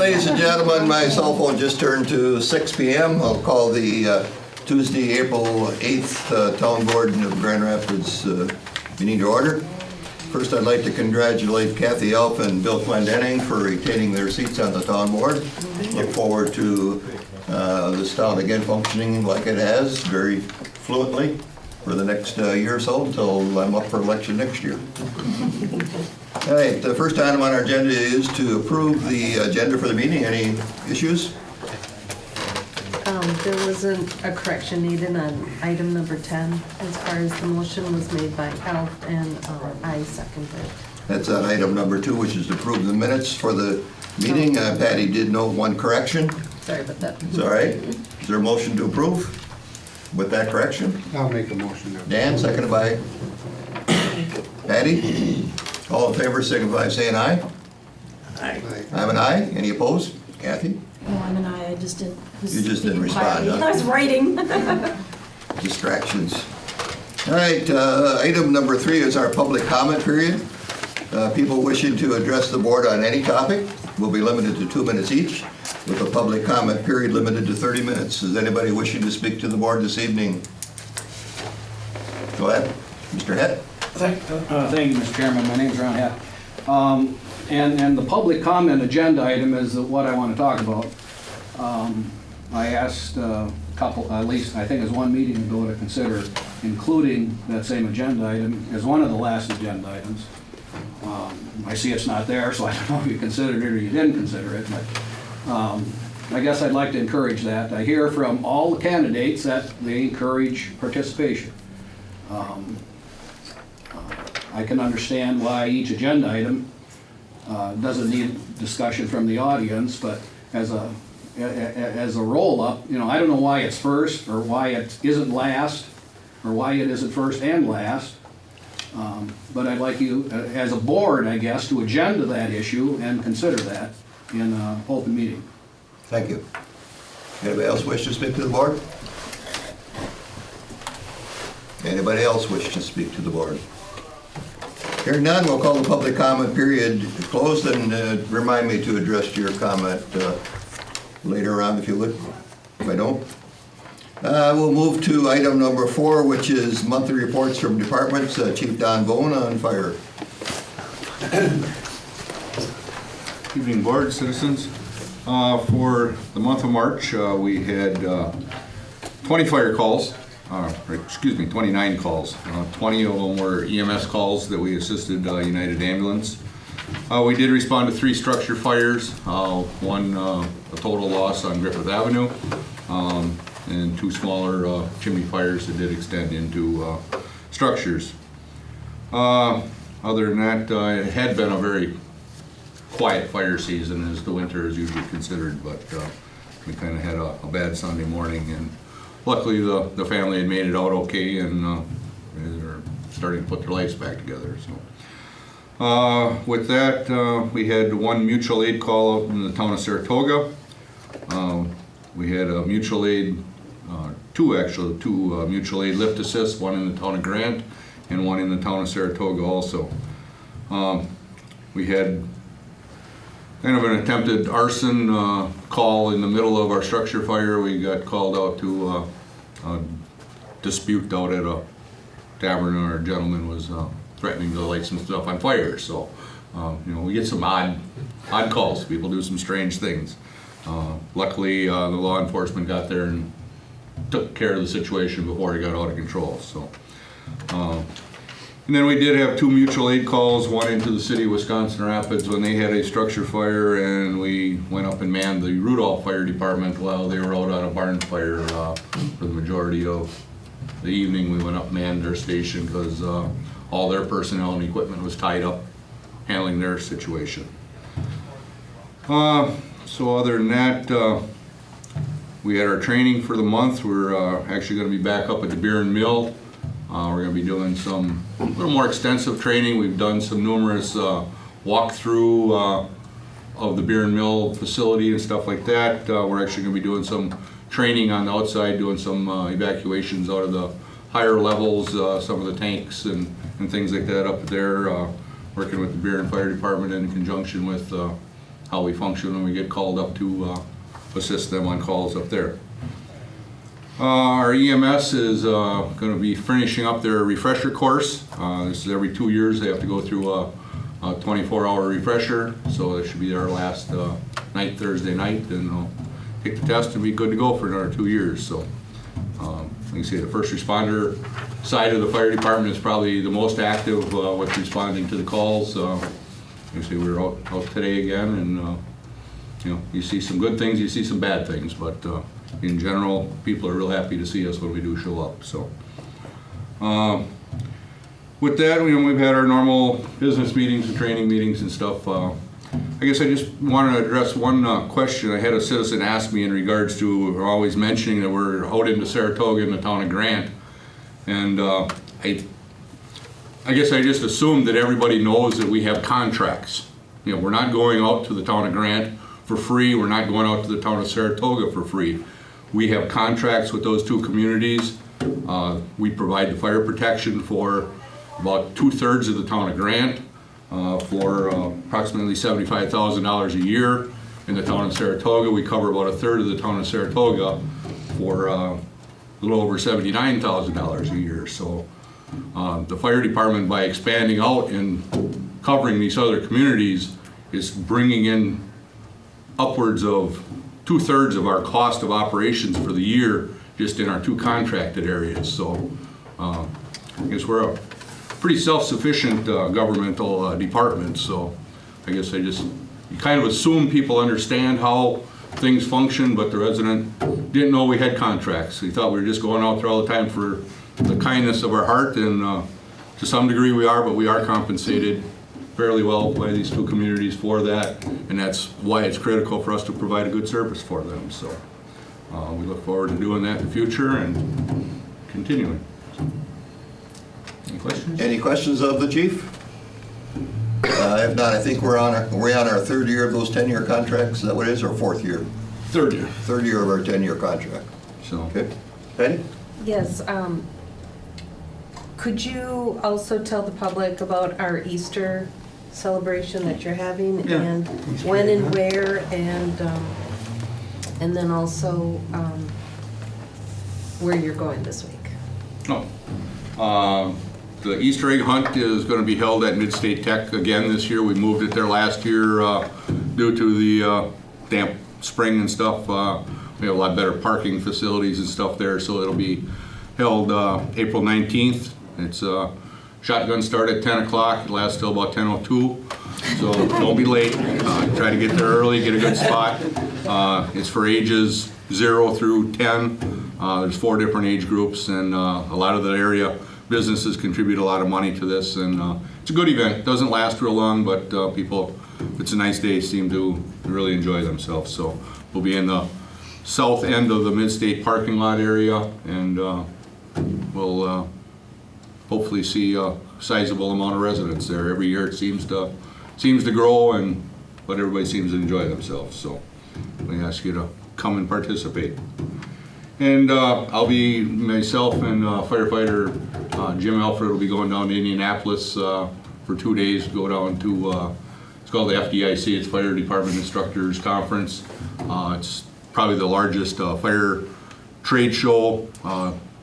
ladies and gentlemen, my cell phone just turned to 6 p.m. I'll call the Tuesday, April 8th Town Board of Grand Rapids meeting to order. First, I'd like to congratulate Kathy Elf and Bill Clendenning for retaining their seats on the Town Board. Look forward to this town again functioning like it has, very fluently, for the next year or so until I'm up for election next year. All right, the first item on our agenda is to approve the agenda for the meeting. Any issues? There wasn't a correction needed on item number 10 as far as the motion was made by Elf and I seconded. That's on item number 2, which is to approve the minutes for the meeting. Patty did note one correction. Sorry about that. It's all right. Is there a motion to approve with that correction? I'll make a motion to approve. Dan, seconded by Patty. All in favor, signify by saying aye. Aye. I'm an aye. Any opposed? Kathy? No, I'm an I just didn't. You just didn't respond, huh? I was writing. Distractions. All right, item number 3 is our public comment period. People wishing to address the board on any topic will be limited to 2 minutes each, with a public comment period limited to 30 minutes. Is anybody wishing to speak to the board this evening? Go ahead, Mr. Hett. Thank you, Mr. Chairman. My name's Ron Hett. And the public comment agenda item is what I want to talk about. I asked a couple, at least I think it was one meeting ago, to consider including that same agenda item as one of the last agenda items. I see it's not there, so I don't know if you considered it or you didn't consider it, but I guess I'd like to encourage that. I hear from all the candidates that they encourage participation. I can understand why each agenda item doesn't need discussion from the audience, but as a roll-up, you know, I don't know why it's first, or why it isn't last, or why it isn't first and last. But I'd like you, as a board, I guess, to agenda that issue and consider that in an open meeting. Thank you. Anybody else wish to speak to the board? Anybody else wish to speak to the board? Hearing none, we'll call the public comment period closed, and remind me to address your comment later on, if you would, if I don't. We'll move to item number 4, which is monthly reports from departments. Chief Don Bone on fire. Evening board, citizens. For the month of March, we had 20 fire calls. 29 calls. 20 of them were EMS calls that we assisted United Ambulance. We did respond to 3 structure fires, one a total loss on Griffith Avenue, and 2 smaller chimney fires that did extend into structures. Other than that, it had been a very quiet fire season, as the winter is usually considered, but we kind of had a bad Sunday morning, and luckily the family had made it out okay, and they're starting to put their lives back together. So, with that, we had 1 mutual aid call out in the town of Saratoga. We had a mutual aid, two mutual aid lift assists, one in the town of Grant and one in the town of Saratoga also. We had kind of an attempted arson call in the middle of our structure fire. We got called out to a dispute out at a tavern, and our gentleman was threatening to light some stuff on fire. So, you know, we get some odd calls. People do some strange things. Luckily, the law enforcement got there and took care of the situation before it got out of control. So, and then we did have 2 mutual aid calls, one into the city of Wisconsin Rapids when they had a structure fire, and we went up and manned the Rudolph Fire Department while they were out on a barn fire for the majority of the evening. We went up and manned their station because all their personnel and equipment was tied up handling their situation. So other than that, we had our training for the month. We're actually going to be back up at the Beer and Mill. We're going to be doing some a little more extensive training. We've done some numerous walkthrough of the Beer and Mill facility and stuff like that. We're actually going to be doing some training on the outside, doing some evacuations out of the higher levels, some of the tanks and things like that up there, working with the Beer and Fire Department in conjunction with how we function when we get called up to assist them on calls up there. Our EMS is going to be finishing up their refresher course. This is every 2 years. They have to go through a 24-hour refresher, so it should be their last night, Thursday night, and they'll take the test and be good to go for another 2 years. So, like I say, the first responder side of the fire department is probably the most active with responding to the calls. Like I say, we were out today again, and you know, you see some good things, you see some bad things, but in general, people are real happy to see us when we do show up. So, with that, you know, we've had our normal business meetings and training meetings and stuff. I guess I just wanted to address one question. I had a citizen ask me in regards to, we're always mentioning that we're out into Saratoga in the town of Grant, and I guess I just assumed that everybody knows that we have contracts. You know, we're not going out to the town of Grant for free. We're not going out to the town of Saratoga for free. We have contracts with those two communities. We provide the fire protection for about 2/3 of the town of Grant, for approximately $75,000 a year. In the town of Saratoga, we cover about 1/3 of the town of Saratoga for a little over $79,000 a year. So the fire department, by expanding out and covering these other communities, is bringing in upwards of 2/3 of our cost of operations for the year just in our two contracted areas. So I guess we're a pretty self-sufficient governmental department. So I guess you kind of assume people understand how things function, but the resident didn't know we had contracts. He thought we were just going out there all the time for the kindness of our heart, and to some degree we are, but we are compensated fairly well by these two communities for that, and that's why it's critical for us to provide a good service for them. So we look forward to doing that in the future and continuing. Any questions? Any questions of the chief? If not, I think we're on our third year of those 10-year contracts. Is that what it is, or fourth year? Third year. Third year of our 10-year contract. So. Okay. Patty? Yes, could you also tell the public about our Easter celebration that you're having? Yeah. And when and where, and then also where you're going this week? The Easter egg hunt is going to be held at Mid-State Tech again this year. We moved it there last year due to the damp spring and stuff. We have a lot better parking facilities and stuff there, so it'll be held April 19th. It's shotgun start at 10 o'clock. It lasts till about 10:02, so don't be late. Try to get there early, get a good spot. It's for ages 0 through 10. There's 4 different age groups, and a lot of the area businesses contribute a lot of money to this, and it's a good event. It doesn't last real long, but people, if it's a nice day, seem to really enjoy themselves. So we'll be in the south end of the Mid-State parking lot area, and we'll hopefully see a sizable amount of residents there. Every year it seems to grow, but everybody seems to enjoy themselves. So we ask you to come and participate. And I'll be, myself and firefighter Jim Alfred will be going down to Indianapolis for 2 days, go down to, it's called the FDIC, it's Fire Department Instructors Conference. It's probably the largest fire trade show,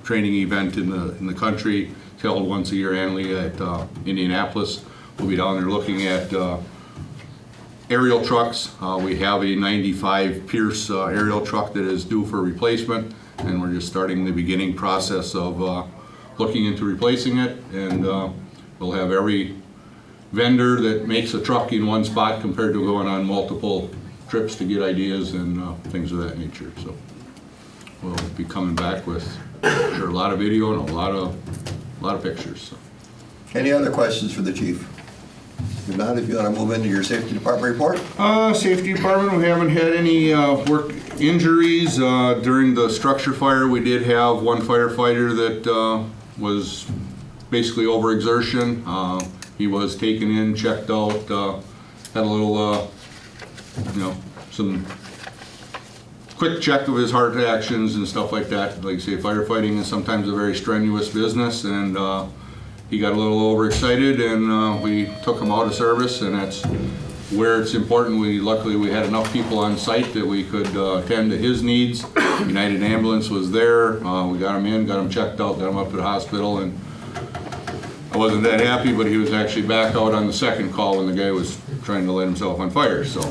training event in the country. It's held once a year annually at Indianapolis. We'll be down there looking at aerial trucks. We have a 95 Pierce aerial truck that is due for replacement, and we're just starting the beginning process of looking into replacing it. And we'll have every vendor that makes a truck in one spot compared to going on multiple trips to get ideas and things of that nature. So we'll be coming back with a lot of video and a lot of pictures. So. Any other questions for the chief? If not, if you want to move into your safety department report? Safety department, we haven't had any work injuries. During the structure fire, we did have one firefighter that was basically overexertion. He was taken in, checked out, had a little, some quick check of his heart actions and stuff like that. Like I say, firefighting is sometimes a very strenuous business, and he got a little overexcited, and we took him out of service, and that's where it's important, luckily we had enough people on site that we could attend to his needs. United Ambulance was there. We got him in, got him checked out, got him up to the hospital, and I wasn't that happy, but he was actually back out on the second call when the guy was trying to light himself on fire. So,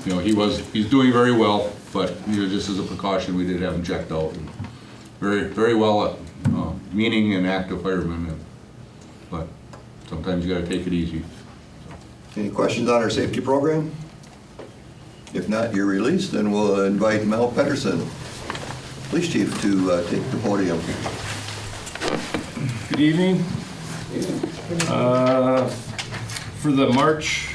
you know, he's doing very well, but you know, just as a precaution, we did have him checked out. And very well meaning and active fireman, but sometimes you got to take it easy. Any questions on our safety program? If not, you're released, then we'll invite Mel Pedersen, Police Chief, to take the podium. Good evening. For the March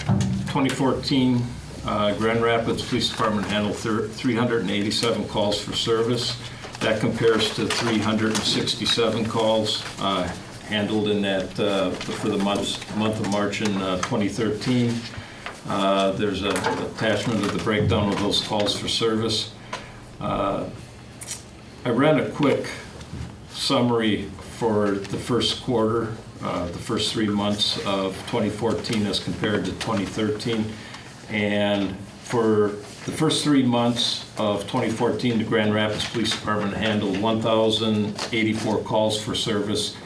2014 Grand Rapids Police Department handled 387 calls for service. That compares to 367 calls handled in that for the month of March in 2013. There's an attachment of the breakdown of those calls for service. I ran a quick summary for the first quarter, the first 3 months of 2014 as compared to 2013. And for the first 3 months of 2014, the Grand Rapids Police Department handled 1,084 calls for service,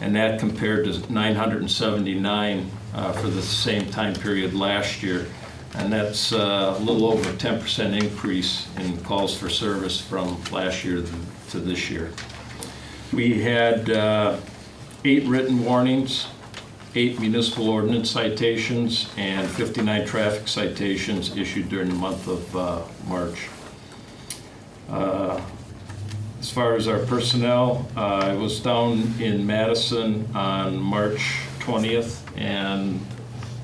and that compared to 979 for the same time period last year. And that's a little over a 10% increase in calls for service from last year to this year. We had 8 written warnings, 8 municipal ordinance citations, and 59 traffic citations issued during the month of March. As far as our personnel, I was down in Madison on March 20th and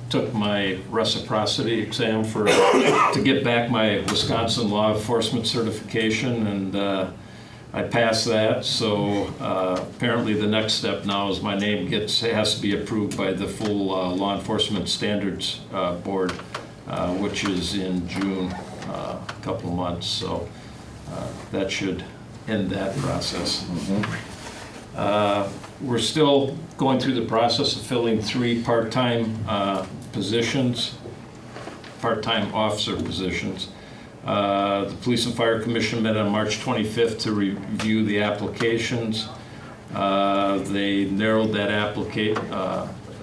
took my reciprocity exam to get back my Wisconsin law enforcement certification, and I passed that. So apparently the next step now is my name has to be approved by the full Law Enforcement Standards Board, which is in June, a couple of months. So that should end that process. We're still going through the process of filling 3 part-time positions, part-time officer positions. The Police and Fire Commission met on March 25th to review the applications. They narrowed that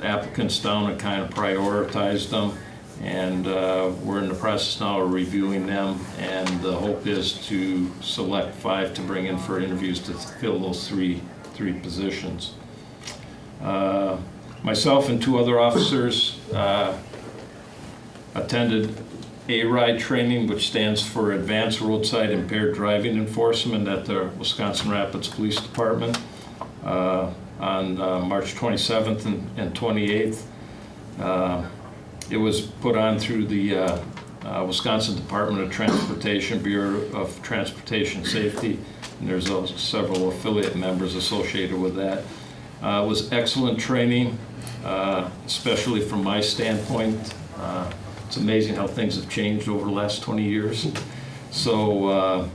applicants down and kind of prioritized them, and we're in the process now of reviewing them, and the hope is to select 5 to bring in for interviews to fill those three positions. Myself and 2 other officers attended ARIDE training, which stands for Advanced Roadside Impaired Driving Enforcement at the Wisconsin Rapids Police Department on March 27th and 28th. It was put on through the Wisconsin Department of Transportation, Bureau of Transportation Safety, and there's several affiliate members associated with that. It was excellent training, especially from my standpoint. It's amazing how things have changed over the last 20 years. So,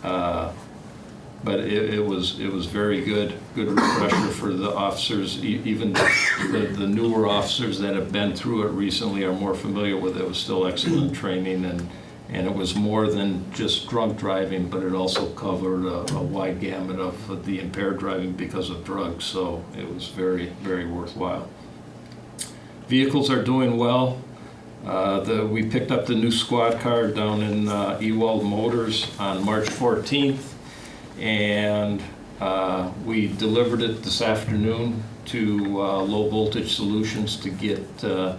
but it was very good refresher for the officers. Even the newer officers that have been through it recently are more familiar with it. It was still excellent training, and it was more than just drunk driving, but it also covered a wide gamut of the impaired driving because of drugs. So it was very, very worthwhile. Vehicles are doing well. We picked up the new squad car down in Ewald Motors on March 14th, and we delivered it this afternoon to Low Voltage Solutions to get the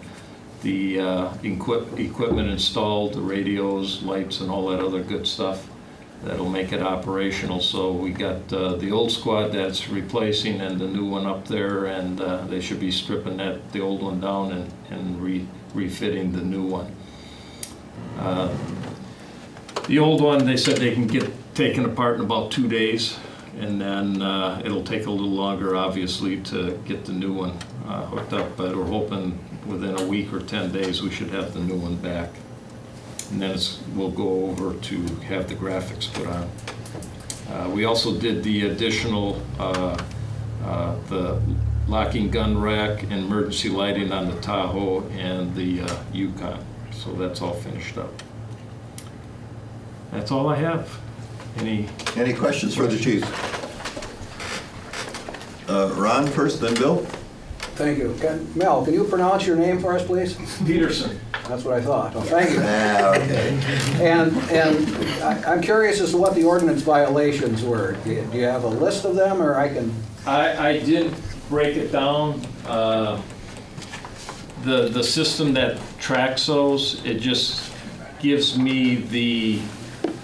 equipment installed, the radios, lights, and all that other good stuff that'll make it operational. So we got the old squad that's replacing and the new one up there, and they should be stripping the old one down and refitting the new one. The old one, they said they can get taken apart in about 2 days, and then it'll take a little longer, obviously, to get the new one hooked up, but we're hoping within a week or 10 days we should have the new one back. And then we'll go over to have the graphics put on. We also did the additional, the locking gun rack, and emergency lighting on the Tahoe and the Yukon. So that's all finished up. That's all I have. Any questions for the chief? Ron first, then Bill? Thank you. Mel, can you pronounce your name for us, please? Peterson. That's what I thought. Well, thank you. Okay. And I'm curious as to what the ordinance violations were. Do you have a list of them, or I can? I did break it down. The system that tracks those, it just gives me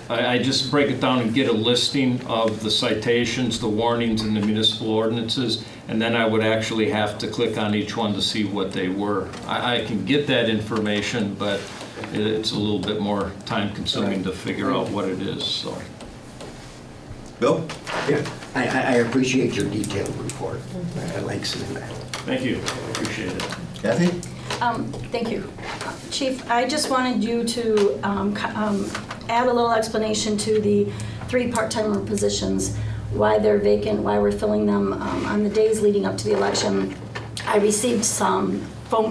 I just break it down and get a listing of the citations, the warnings, and the municipal ordinances, and then I would actually have to click on each one to see what they were. I can get that information, but it's a little bit more time consuming to figure out what it is, so. Bill? Yeah, I appreciate your detailed report. I like seeing that. Thank you, appreciate it. Kathy? Thank you. Chief, I just wanted you to add a little explanation to the 3 part-timer positions, why they're vacant, why we're filling them. On the days leading up to the election, I received some phone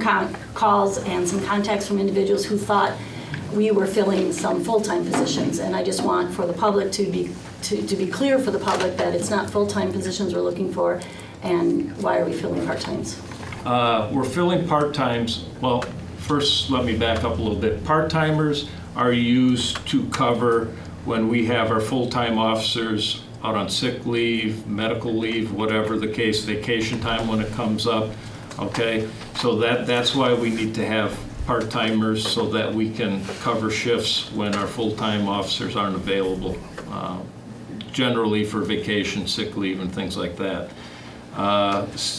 calls and some contacts from individuals who thought we were filling some full-time positions, and I just want for the public to be clear for the public that it's not full-time positions we're looking for, and why are we filling part-times? We're filling part-times. Well, first, let me back up a little bit. Part-timers are used to cover when we have our full-time officers out on sick leave, medical leave, whatever the case, vacation time when it comes up, okay? So that's why we need to have part-timers, so that we can cover shifts when our full-time officers aren't available, generally for vacation, sick leave, and things like that.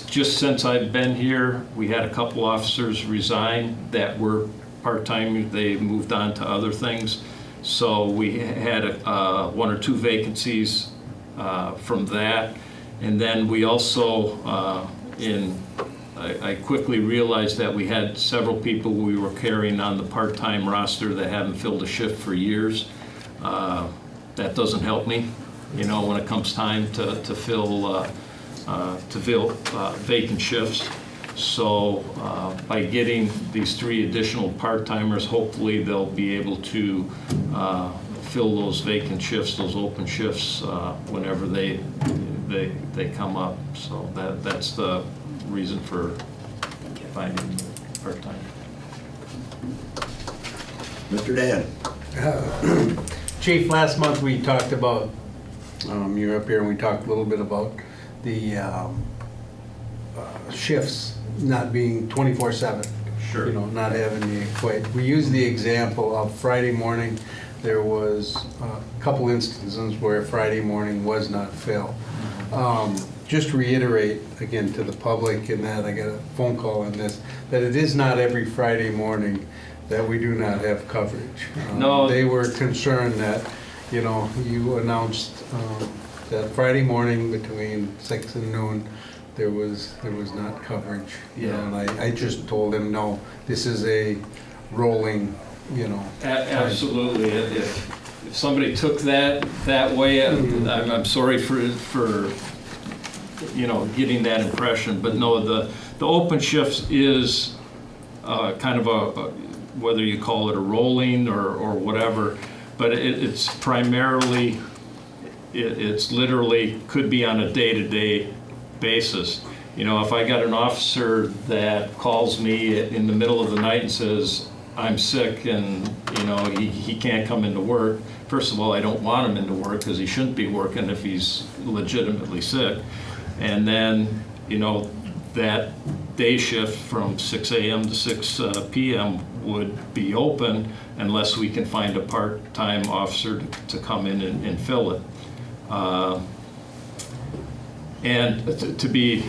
Just since I've been here, we had a couple officers resign that were part-time. They moved on to other things. So we had 1 or 2 vacancies from that. And then we also, I quickly realized that we had several people we were carrying on the part-time roster that haven't filled a shift for years. That doesn't help me, when it comes time to fill vacant shifts. So by getting these 3 additional part-timers, hopefully they'll be able to fill those vacant shifts, those open shifts, whenever they come up. So that's the reason for finding part-time. Mr. Dan? Chief, last month we talked about, you were up here and we talked a little bit about the shifts not being 24/7. Sure. Not having the equate. We used the example of Friday morning. There was a couple instances where Friday morning was not filled. Just to reiterate again to the public, and that I got a phone call on this, that it is not every Friday morning that we do not have coverage. No. They were concerned that, you announced that Friday morning between 6 and noon, there was not coverage. Yeah. And I just told them, no, this is a rolling, Absolutely. If somebody took that way, I'm sorry for getting that impression. But no, the open shifts is kind of a whether you call it a rolling or whatever, but it's primarily, it's literally could be on a day-to-day basis. If I got an officer that calls me in the middle of the night and says, I'm sick and, he can't come into work, first of all, I don't want him into work because he shouldn't be working if he's legitimately sick. And then, that day shift from 6 a.m. to 6 p.m. would be open unless we can find a part-time officer to come in and fill it. And to be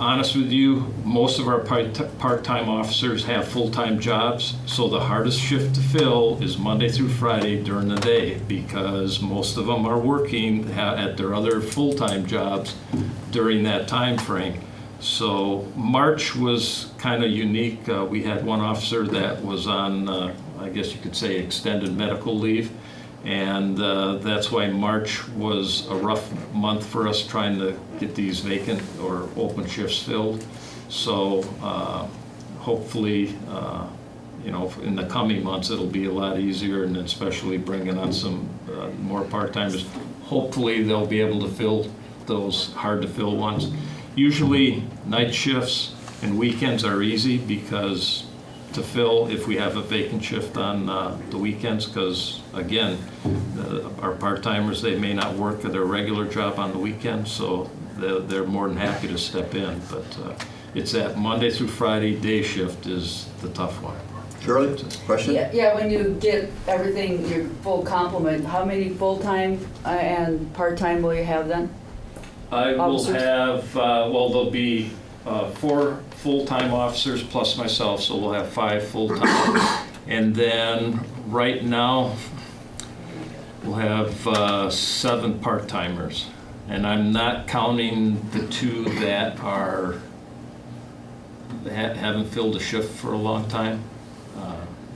honest with you, most of our part-time officers have full-time jobs, so the hardest shift to fill is Monday through Friday during the day, because most of them are working at their other full-time jobs during that time frame. So March was kind of unique. We had one officer that was on, I guess you could say, extended medical leave, And that's why March was a rough month for us trying to get these vacant or open shifts filled. So hopefully, in the coming months, it'll be a lot easier, and especially bringing on some more part-timers. Hopefully, they'll be able to fill those hard-to-fill ones. Usually, night shifts and weekends are easy because to fill if we have a vacant shift on the weekends, because again, our part-timers, they may not work at their regular job on the weekend, so they're more than happy to step in. But it's that Monday through Friday day shift is the tough one. Shirley, question? Yeah, when you get everything, your full complement, how many full-time and part-time will you have then? I will Officers? have, there'll be 4 full-time officers plus myself, so we'll have 5 full-time. And then, right now, we'll have 7 part-timers. And I'm not counting the 2 that haven't filled a shift for a long time.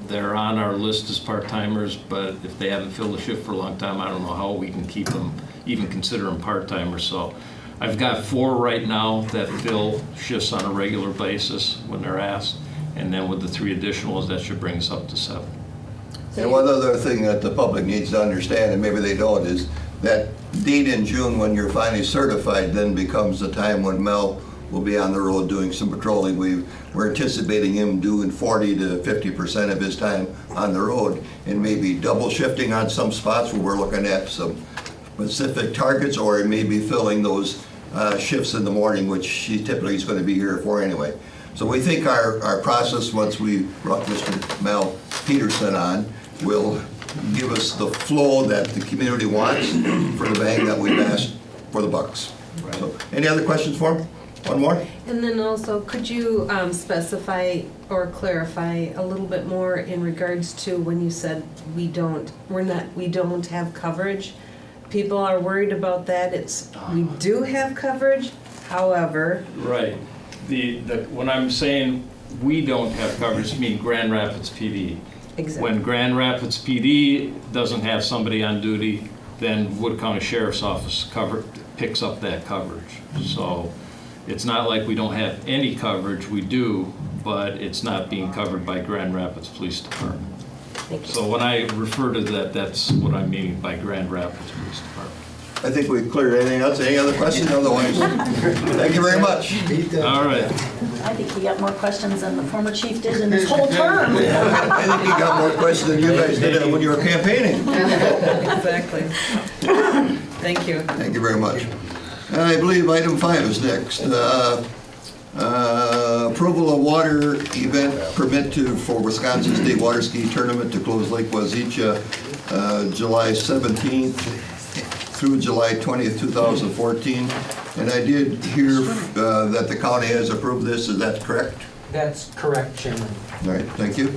They're on our list as part-timers, but if they haven't filled a shift for a long time, I don't know how we can keep them, even consider them part-timers. So I've got 4 right now that fill shifts on a regular basis when they're asked. And then with the 3 additionals, that should bring us up to 7. And one other thing that the public needs to understand, and maybe they don't, is that date in June when you're finally certified then becomes the time when Mel will be on the road doing some patrolling. We're anticipating him doing 40 to 50% of his time on the road, and maybe double shifting on some spots where we're looking at some specific targets, or it may be filling those shifts in the morning, which he typically is going to be here for anyway. So we think our process, once we brought Mr. Mel Peterson on, will give us the flow that the community wants for the bang that we've asked for the bucks. So, any other questions for him? One more? And then also, could you specify or clarify a little bit more in regards to when you said we don't have coverage? People are worried about that. We do have coverage, however. Right. When I'm saying we don't have coverage, I mean Grand Rapids PD. Exactly. When Grand Rapids PD doesn't have somebody on duty, then Wood County Sheriff's Office picks up that coverage. So it's not like we don't have any coverage, we do, but it's not being covered by Grand Rapids Police Department. Thank you. So when I refer to that, that's what I mean by Grand Rapids Police Department. I think we've cleared anything else. Any other questions? Otherwise, thank you very much. All right. I think he got more questions than the former chief did in his whole term. I think you got more questions than you guys did when you were campaigning. Exactly. Thank you. Thank you very much. And I believe item 5 is next. Approval of water event permit for Wisconsin State Water Ski Tournament to close Lake Wazeecha July 17th through July 20th, 2014. And I did hear that the county has approved this. Is that correct? That's correct, Chairman. All right, thank you.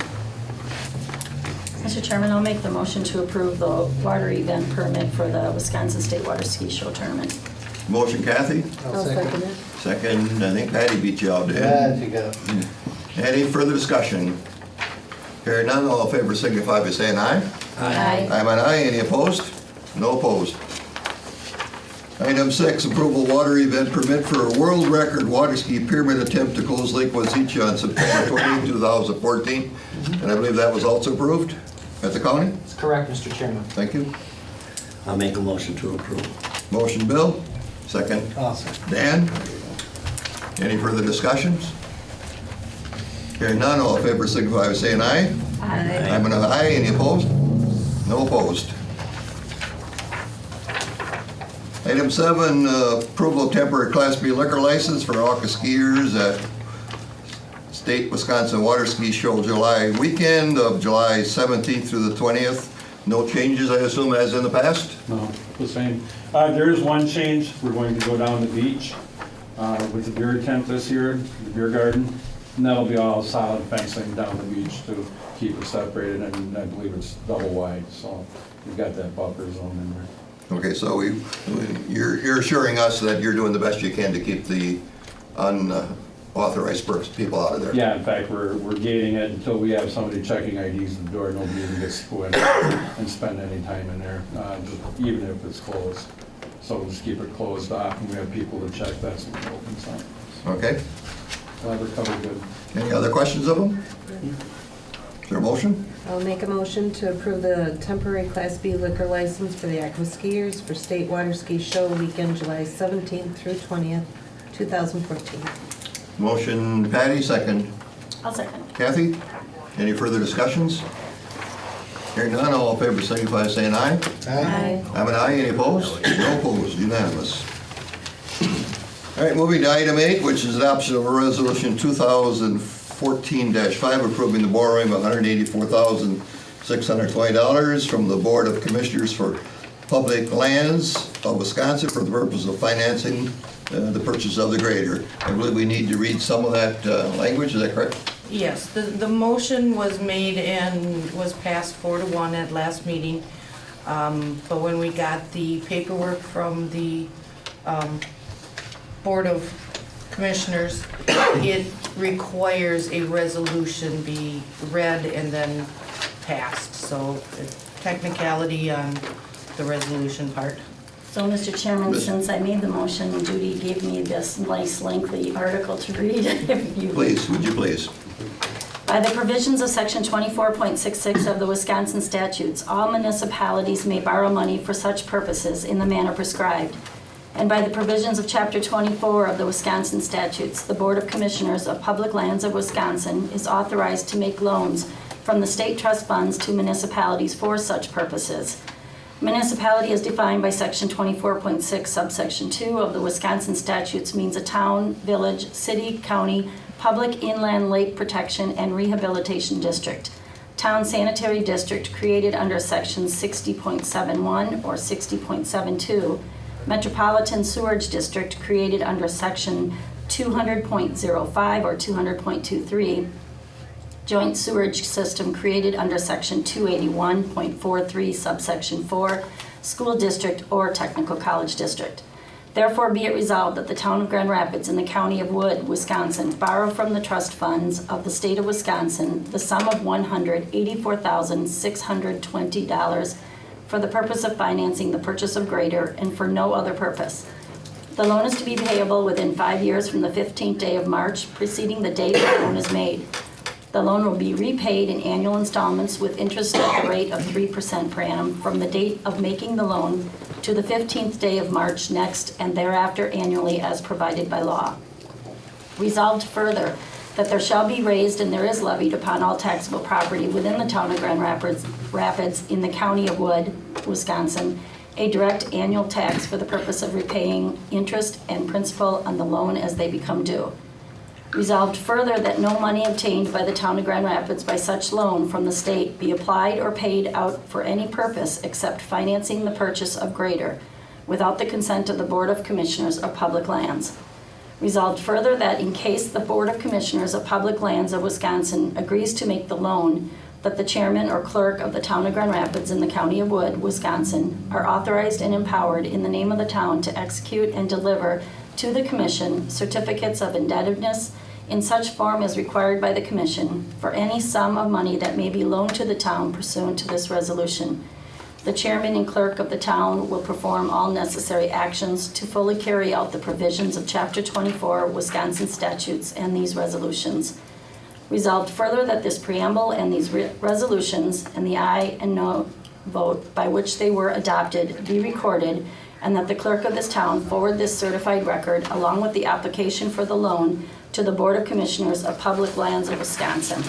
Mr. Chairman, I'll make the motion to approve the water event permit for the Wisconsin State Water Ski Show Tournament. Motion, Kathy. I'll second it. Second, I think Patty beat you out, Yeah, Dan. I think Any further discussion? Hearing none, all in favor signify by saying aye. Aye. I'm an aye. Any opposed? No opposed. Item 6, approval water event permit for a world record water ski pyramid attempt to close Lake Wazeecha on September 28, 2014. And I believe that was also approved at the county? That's correct, Mr. Chairman. Thank you. I'll make a motion to approve. Motion, Bill. Second, Dan. Any further discussions? Hearing none, all in favor signify by saying aye. Aye. I'm an aye. Any opposed? No opposed. Item 7, approval of temporary Class B liquor license for AUKA skiers at State Wisconsin Water Ski Show July weekend of July 17th through the 20th. No changes, I assume, as in the past? No, the same. There is one change. We're going to go down the beach with the beer tent this year, the beer garden. And that'll be all solid fencing down the beach to keep it separated, and I believe it's double wide, so we've got that buffer zone in there. Okay, so you're assuring us that you're doing the best you can to keep the authorized people out of there. Yeah, in fact, we're gating it until we have somebody checking IDs at the door. Nobody even gets to go in and spend any time in there, even if it's closed. So we'll just keep it closed off, and we have people to check. That's when it opens up. Okay? We're covered good. Any other questions of them? Is there a motion? I'll make a motion to approve the temporary Class B liquor license for the Aqua Skiers for State Water Ski Show weekend, July 17th through 20th, 2014. Motion Patty, second I'll second. Kathy. Any further discussions? Hearing none, all in favor signify by saying aye. Aye. I'm an aye, any opposed? No opposed, unanimous. All right, moving to item 8, which is adoption of a resolution 2014-5 approving the borrowing of $184,620 from the Board of Commissioners for Public Lands of Wisconsin for the purpose of financing the purchase of the grader. I believe we need to read some of that language, is that correct? Yes, the motion was made and was passed 4-1 at last meeting. But when we got the paperwork from the Board of Commissioners, it requires a resolution be read and then passed. So technicality on the resolution part. So, Mr. Chairman, since I made the motion, Judy gave me this nice lengthy article to read. If you Please, would you please? By the provisions of Section 24.66 of the Wisconsin statutes, all municipalities may borrow money for such purposes in the manner prescribed. And by the provisions of Chapter 24 of the Wisconsin statutes, the Board of Commissioners of Public Lands of Wisconsin is authorized to make loans from the state trust funds to municipalities for such purposes. Municipality as defined by Section 24.6 subsection 2 of the Wisconsin statutes means a town, village, city, county, public inland lake protection and rehabilitation district, town sanitary district created under Section 60.71 or 60.72, metropolitan sewerage district created under Section 200.05 or 200.23, joint sewerage system created under Section 281.43 subsection 4, school district or technical college district. Therefore, be it resolved that the town of Grand Rapids in the county of Wood, Wisconsin, borrow from the trust funds of the state of Wisconsin the sum of $184,620 for the purpose of financing the purchase of grader and for no other purpose. The loan is to be payable within 5 years from the 15th day of March preceding the date the loan is made. The loan will be repaid in annual installments with interest at the rate of 3% per annum from the date of making the loan to the 15th day of March next and thereafter annually as provided by law. Resolved further that there shall be raised and there is levied upon all taxable property within the town of Grand Rapids in the county of Wood, Wisconsin, a direct annual tax for the purpose of repaying interest and principal on the loan as they become due. Resolved further that no money obtained by the town of Grand Rapids by such loan from the state be applied or paid out for any purpose except financing the purchase of grader without the consent of the Board of Commissioners of Public Lands. Resolved further that in case the Board of Commissioners of Public Lands of Wisconsin agrees to make the loan, that the chairman or clerk of the town of Grand Rapids in the county of Wood, Wisconsin, are authorized and empowered in the name of the town to execute and deliver to the commission certificates of indebtedness in such form as required by the commission for any sum of money that may be loaned to the town pursuant to this resolution. The chairman and clerk of the town will perform all necessary actions to fully carry out the provisions of Chapter 24 Wisconsin statutes and these resolutions. Resolved further that this preamble and these resolutions and the aye and no vote by which they were adopted be recorded, and that the clerk of this town forward this certified record along with the application for the loan to the Board of Commissioners of Public Lands of Wisconsin.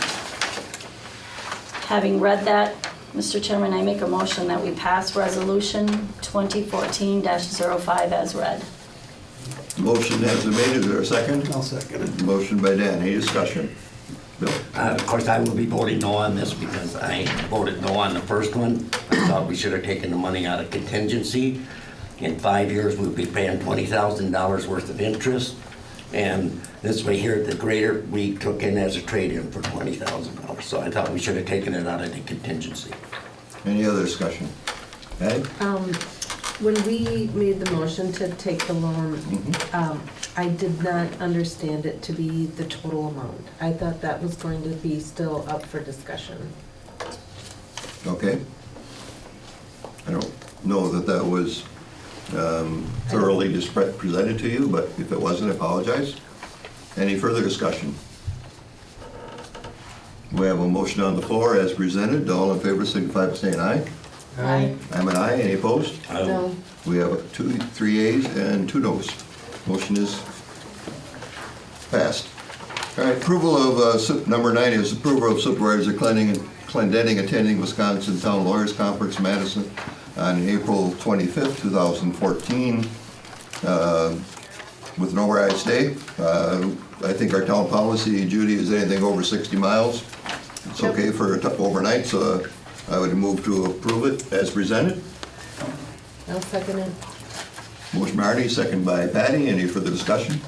Having read that, Mr. Chairman, I make a motion that we pass Resolution 2014-05 as read. Motion has been made, is there a second? I'll second it. Motion by Dan, any discussion? Bill? Of course, I will be voting no on this because I voted no on the first one. I thought we should have taken the money out of contingency. In 5 years, we'll be paying $20,000 worth of interest. And this way here, the grader, we took in as a trade-in for $20,000. So I thought we should have taken it out of the contingency. Any other discussion? Patty? When we made the motion to take the loan, I did not understand it to be the total amount. I thought that was going to be still up for discussion. Okay. I don't know that that was thoroughly presented to you, but if it wasn't, I apologize. Any further discussion? We have a motion on the floor as presented. All in favor signify by saying aye. Aye. I'm an aye. Any opposed? No. We have 3 ayes and 2 noes. Motion is passed. All right, approval of, number 9 is approval of Supervisor Clendenning attending Wisconsin Town Lawyers Conference, Madison, on April 25th, 2014, with an override stay. I think our town policy, Judy, is anything over 60 miles. It's okay for overnight, so I would move to approve it as presented. I'll second it. Motion by Arnie, second by Patty. Any further discussion?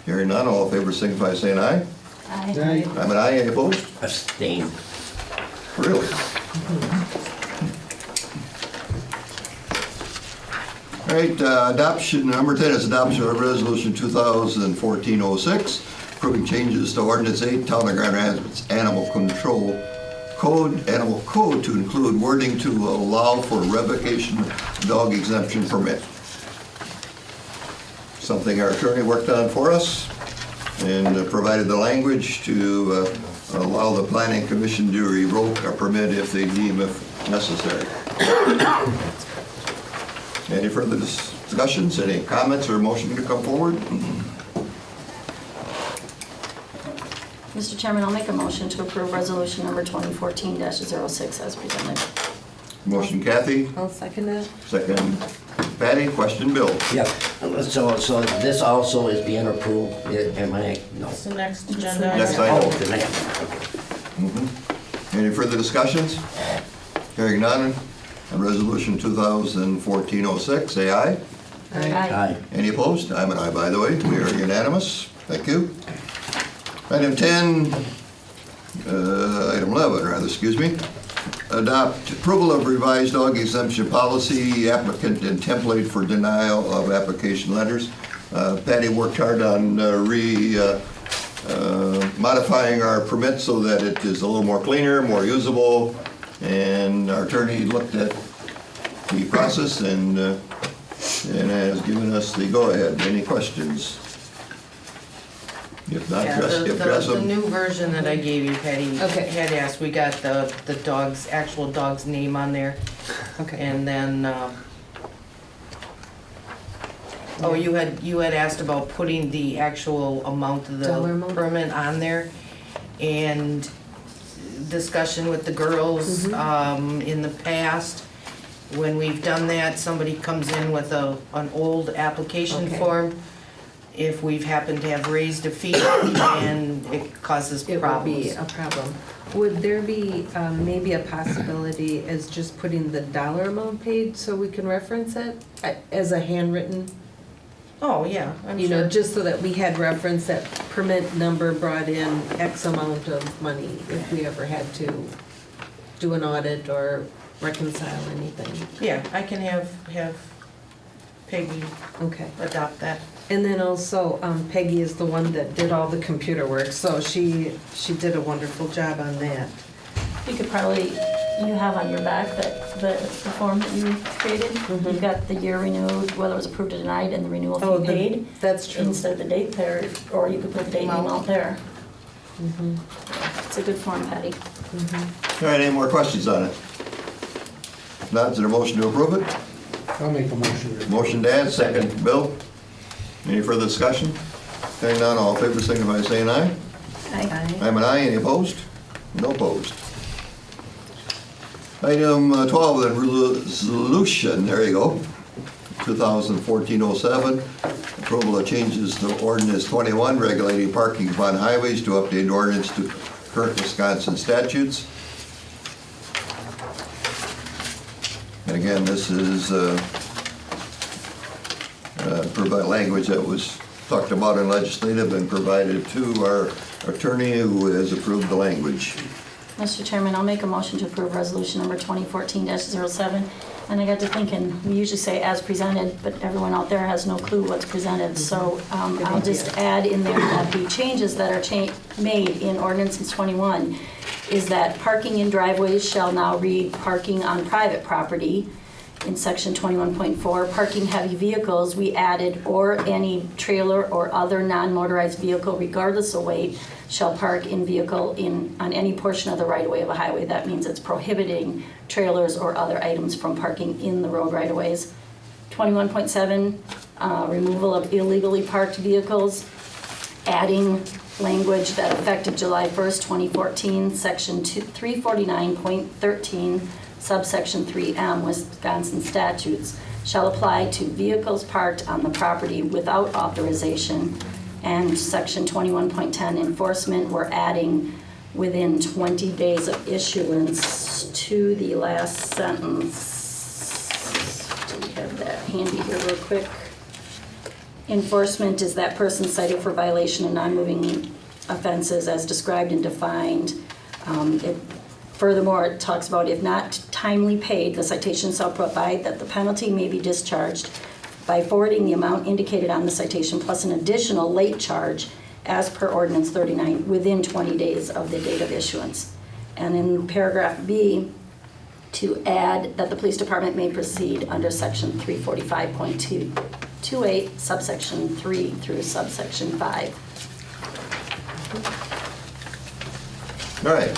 Hearing none, all in favor signify by saying aye. Aye. I'm an aye. Any opposed? Abstain. Really? All right, adoption, number 10 is adoption of resolution 2014-06, approving changes to ordinance 8, Town of Grand Rapids Animal Control Code, Animal Code, to include wording to allow for revocation dog exemption permit. Something our attorney worked on for us and provided the language to allow the planning commission to revoke a permit if they deem it necessary. Any further discussions, any comments or motion to come forward? Mr. Chairman, I'll make a motion to approve resolution number 2014-06 as presented. Motion Kathy, I'll second it. second Patty, question Bill. Yeah, so this also is being approved, am I, no? It's the next agenda. Next Oh, item. the next. Any further discussions? Hearing none, on resolution 2014-06, say aye. Aye. Any opposed? I'm an aye, by the way. We are unanimous. Thank you. Item 10, item 11, rather, excuse me. Adopt approval of revised dog exemption policy, applicant and template for denial of application letters. Patty worked hard on modifying our permit so that it is a little more cleaner, more usable, and our attorney looked at the process and has given us the go-ahead. Any questions? If not, Yeah, address the them. new version that I gave you, Patty, Okay. had asked, we got the dog's, actual dog's name on there. Okay. And then, oh, you had asked about putting the actual amount of Dollar the amount? permit on there. And discussion with the girls, in the past, when we've done that, somebody comes in with an old application Okay. form. If we've happened to have raised a fee and it causes It would be problems. a problem. Would there be maybe a possibility as just putting the dollar amount paid so we can reference it as a handwritten? Oh, yeah, I'm You know, sure. just so that we had reference that permit number brought in X amount of money if we ever had to do an audit or reconcile anything. Yeah, I can have Peggy Okay. adopt that. And then also Peggy is the one that did all the computer work, so she did a wonderful job on that. You could probably, you have on your back that the form that you created. You've got the year renewed, whether it was approved or denied, and the renewal fee paid. That's true. Instead of the date there, or you could put the date and amount there. Mhm. It's a good form, Patty. All right, any more questions on it? If not, is there a motion to approve it? I'll make a motion. Motion Dan, second Bill. Any further discussion? Hearing none, all in favor, signify by saying aye. Aye. I'm an aye, any opposed? No opposed. Item 12, the resolution, there you go, 2014-07, approval of changes to ordinance 21, regulating parking upon highways to update ordinance to current Wisconsin statutes. And again, this is provide language that was talked about in legislative and provided to our attorney who has approved the language. Mr. Chairman, I'll make a motion to approve resolution number 2014-07 And I got to thinking, we usually say as presented, but everyone out there has no clue what's presented. So I'll just add in there that the changes that are made in ordinance 21 is that parking in driveways shall now read parking on private property. In section 21.4, parking heavy vehicles, we added or any trailer or other non-motorized vehicle regardless of weight shall park in vehicle on any portion of the right-of-way of a highway. That means it's prohibiting trailers or other items from parking in the road right-of-ways. 21.7, removal of illegally parked vehicles, adding language that effective July 1st, 2014, section 349.13, subsection 3M, Wisconsin statutes, shall apply to vehicles parked on the property without authorization. And section 21.10 enforcement, we're adding within 20 days of issuance to the last sentence. Do we have that handy here real quick? Enforcement is that person cited for violation of non-moving offenses as described and defined. Furthermore, it talks about if not timely paid, the citation shall provide that the penalty may be discharged by forwarding the amount indicated on the citation plus an additional late charge as per ordinance 39 within 20 days of the date of issuance. And in paragraph B, to add that the police department may proceed under section 345.228, subsection 3 through subsection 5. All right,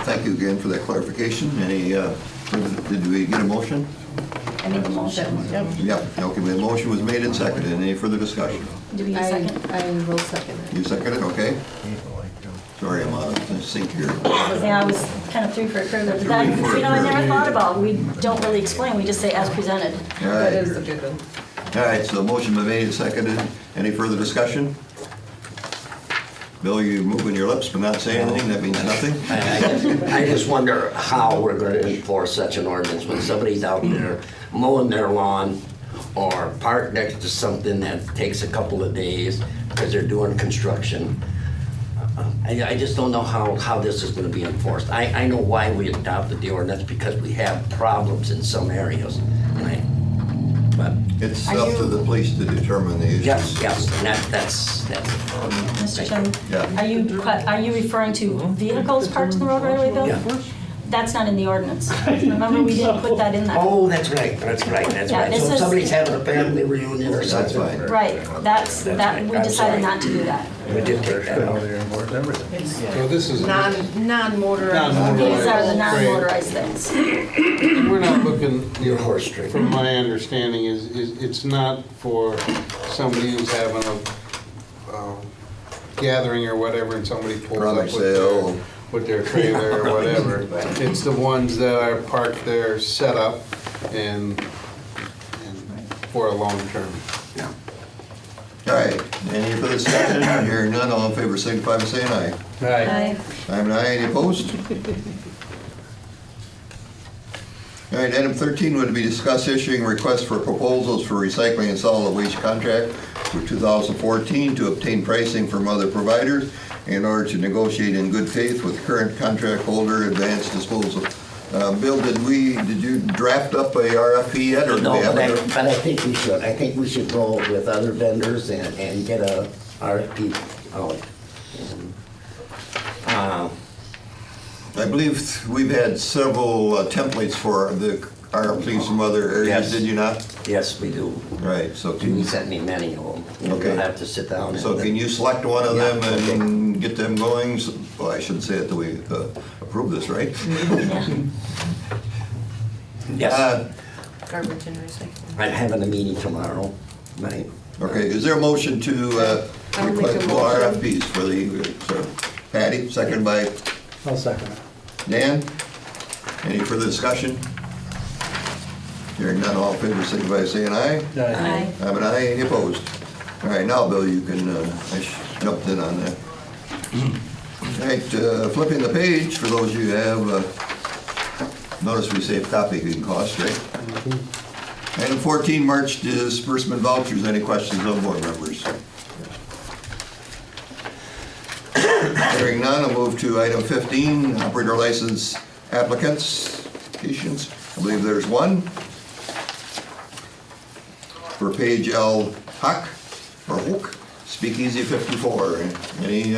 thank you again for that clarification. Any, did we get a motion? I made the motion. Yep, okay, the motion was made and seconded. Any further discussion? Do we need a second? I will second it. You seconded, okay? Sorry, I'm out of sync here. Yeah, I was kind of through for a curve there, but that, you know, I never thought about, we don't really explain, we just say as presented. All That right, is a good one. all right, so the motion been made and seconded. Any further discussion? Bill, you moving your lips but not saying anything, that means nothing? I just wonder how we're gonna enforce such an ordinance when somebody's out there mowing their lawn or parked next to something that takes a couple of days because they're doing construction. I just don't know how this is gonna be enforced. I know why we adopted the ordinance, because we have problems in some areas. But, It's up to the police to determine the issues. yes, and that's. Mr. Chairman, Yeah. are you referring to vehicles parked in the road right away, Bill? Yeah. That's not in the ordinance. Remember, we didn't put that in there. Oh, that's right. Yeah, So this if is- somebody's having a family reunion or That's something. fine. Right, that, we I'm decided sorry. not to do that. We did take that out. So this is, Non-motorized. These are the Great. non-motorized things. we're not looking, Your horse trick. from my understanding, is it's not for somebody who's having a gathering or whatever, and somebody pulls up Rummage sale. with their trailer or whatever. It's the ones that are parked there, set up, and for a long term. All right, any further discussion? Hearing none, all in favor signify by saying aye. Aye. I'm an aye, any opposed? All right, item 13 would be discuss issuing requests for proposals for recycling and solid waste contract for 2014 to obtain pricing from other providers in order to negotiate in good faith with current contract holder advanced disposal. Bill, did you draft up a RFP yet, or do No, we have but it? I think we should. I think we should go with other vendors and get a RFP out. I believe we've had several templates for the RFPs from other areas, Yes. did you not? Yes, we do. Right, so You can you, sent me many of them. Okay. We'll have to sit down and. so can you select one of Yeah, them and get them going? Well, I shouldn't say it till we approve this, right? Yes, Garbage and recycling. I'm having a meeting tomorrow night. Okay, is there a motion to I'll make a request more motion. RFPs for the, Patty, second by I'll second it. Dan? Any further discussion? Hearing none, all in favor, signify by saying aye. Aye. I'm an aye, any opposed? All right, now, Bill, you can, I jumped in on that. All right, flipping the page, for those of you who have, notice we save copying costs, right? Item 14, March disbursement vouchers. Any questions on board members? Hearing none, I'll move to item 15, operator license applications. I believe there's one. for Paige L. Huck, or Hook, Speakeasy 54. Any,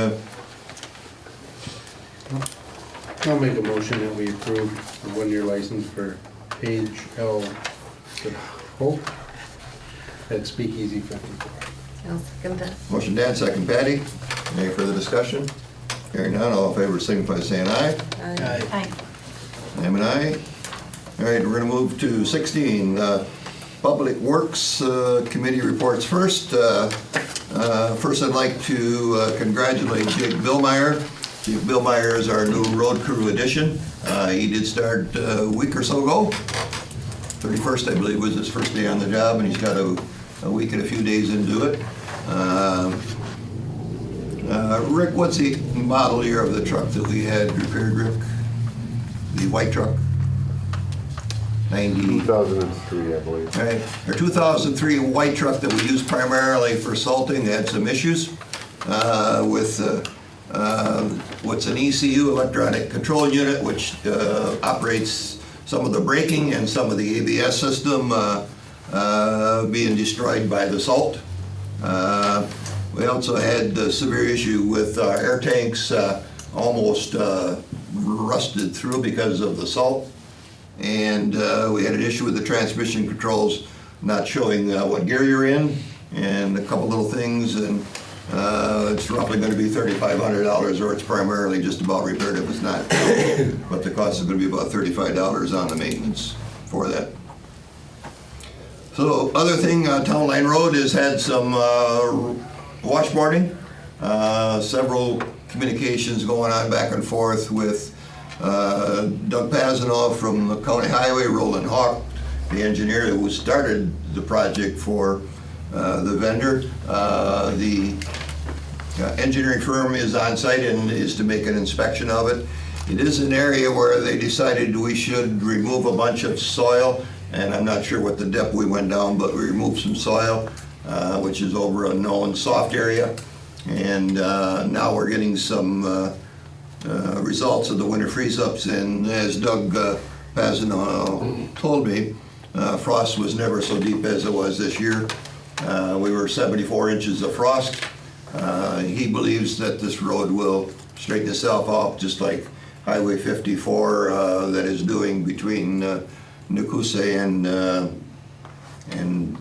I'll make a motion that we approve the one-year license for Page L. Hope at Speakeasy 54. I'll second that. motion Dan, second Patty. Any further discussion? Hearing none, all in favor signify by saying aye. Aye. I'm an aye. All right, we're gonna move to 16, Public Works Committee reports first. First, I'd like to congratulate Jake Billmeyer. Jake Billmeyer is our new road crew addition. He did start a week or so ago. 31st, I believe, was his first day on the job, and he's got a week and a few days into it. Rick, what's the model year of the truck that we had repaired, Rick? The white truck? 90. 2003, I believe. Right. Our 2003 white truck that we use primarily for salting had some issues with what's an ECU, electronic control unit, which operates some of the braking and some of the ABS system being destroyed by the salt. We also had a severe issue with our air tanks almost rusted through because of the salt. And we had an issue with the transmission controls not showing what gear you're in, and a couple little things, and it's roughly going to be $3,500, or it's primarily just about repaired if it's not. But the cost is going to be about $35 on the maintenance for that. So other thing, Town Line Road has had some washboarding, several communications going on back and forth with Doug Pazanoff from the County Highway, Roland Hawk, the engineer who started the project for the vendor. The engineering firm is on site and is to make an inspection of it. It is an area where they decided we should remove a bunch of soil, and I'm not sure what the depth we went down, but we removed some soil, which is over a known soft area. And now we're getting some results of the winter freeze-ups, and as Doug Pazano told me, frost was never so deep as it was this year. We were 74 inches of frost. He believes that this road will straighten itself out, just like Highway 54 that is doing between Nakusa and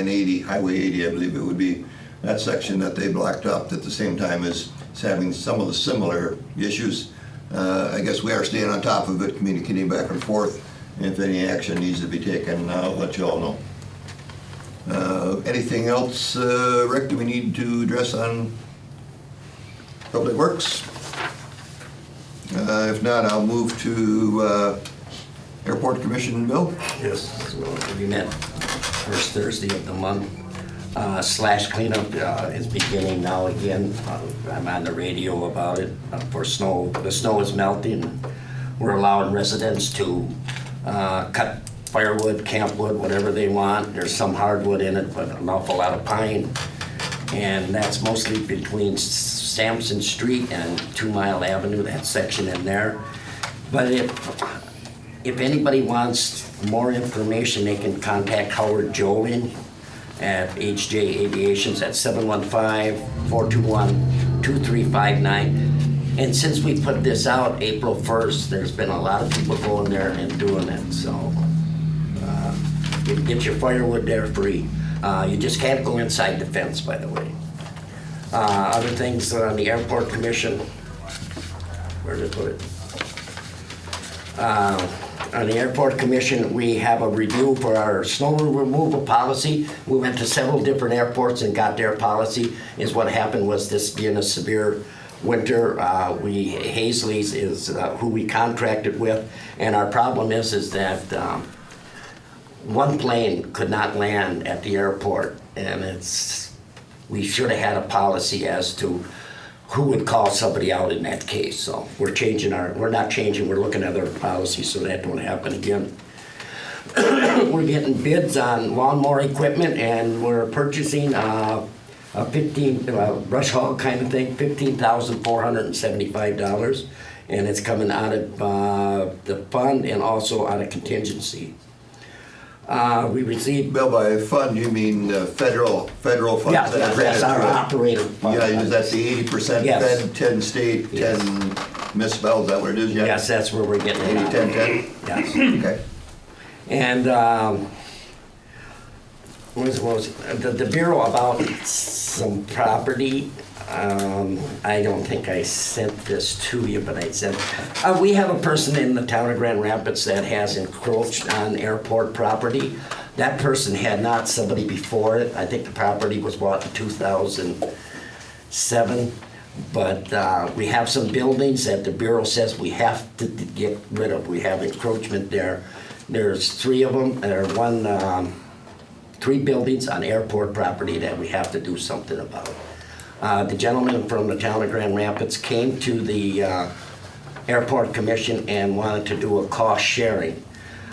80, Highway 80, I believe it would be. That section that they blocked up at the same time as having some of the similar issues. I guess we are staying on top of it, communicating back and forth. If any action needs to be taken, I'll let you all know. Anything else, Rick, do we need to address on Public Works? If not, I'll move to Airport Commission, Bill. Yes, so we met first Thursday of the month. Slash cleanup is beginning now again. I'm on the radio about it for snow. The snow is melting. We're allowing residents to cut firewood, campwood, whatever they want. There's some hardwood in it, but an awful lot of pine. And that's mostly between Sampson Street and 2 Mile Avenue, that section in there. But if anybody wants more information, they can contact Howard Jolin at HJ Aviations at 715-421-2359. And since we put this out April 1st, there's been a lot of people going there and doing it, so you can get your firewood there free. You just can't go inside the fence, by the way. Other things on the Airport Commission, where did I put it? On the Airport Commission, we have a review for our snow removal policy. We went to several different airports and got their policy. Is what happened was this being a severe winter, Hazley's is who we contracted with, and our problem is that one plane could not land at the airport, and we should have had a policy as to who would call somebody out in that case. So we're not changing, we're looking at our policy so that don't happen again. We're getting bids on lawnmower equipment, and we're purchasing a 15 brush hog kind of thing, $15,475, and it's coming out of the fund and also out of contingency. We received, Bill, by fund, you mean federal funds? yeah, that's our Yeah, operator fund. is that the 80% Yes. fed, 10 state, 10 municipal, is that what it is? Yeah? Yes, that's where we're getting it. 80, 10, 10? Yes. Okay. And the Bureau about some property, I don't think I sent this to you, but I sent, we have a person in the town of Grand Rapids that has encroached on airport property. That person had not somebody before it. I think the property was bought in 2007. But we have some buildings that the Bureau says we have to get rid of. We have encroachment there. There's 3 of them, or 3 buildings on airport property that we have to do something about. The gentleman from the town of Grand Rapids came to the Airport Commission and wanted to do a cost sharing.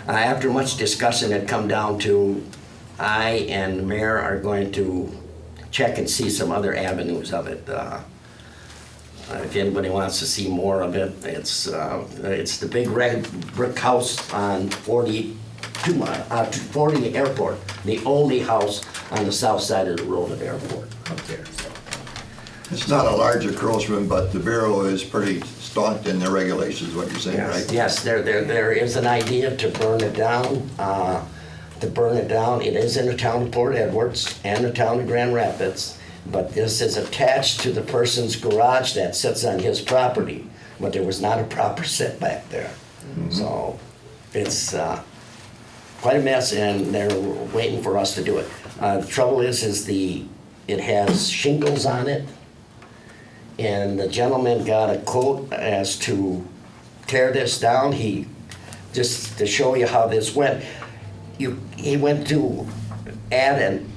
After much discussion, it come down to I and the mayor are going to check and see some other avenues of it. If anybody wants to see more of it, it's the big red brick house on 40 Airport, the only house on the south side of the road at Airport up there. So. It's not a large encroachment, but the Bureau is pretty staunch in their regulations, what you're saying, right? Yes, there is an idea to burn it down. It is in the town of Port Edwards and the town of Grand Rapids, but this is attached to the person's garage that sits on his property, but there was not a proper setback there. So it's quite a mess, and they're waiting for us to do it. The trouble is it has shingles on it, and the gentleman got a quote as to tear this down. He, just to show you how this went, he went to add and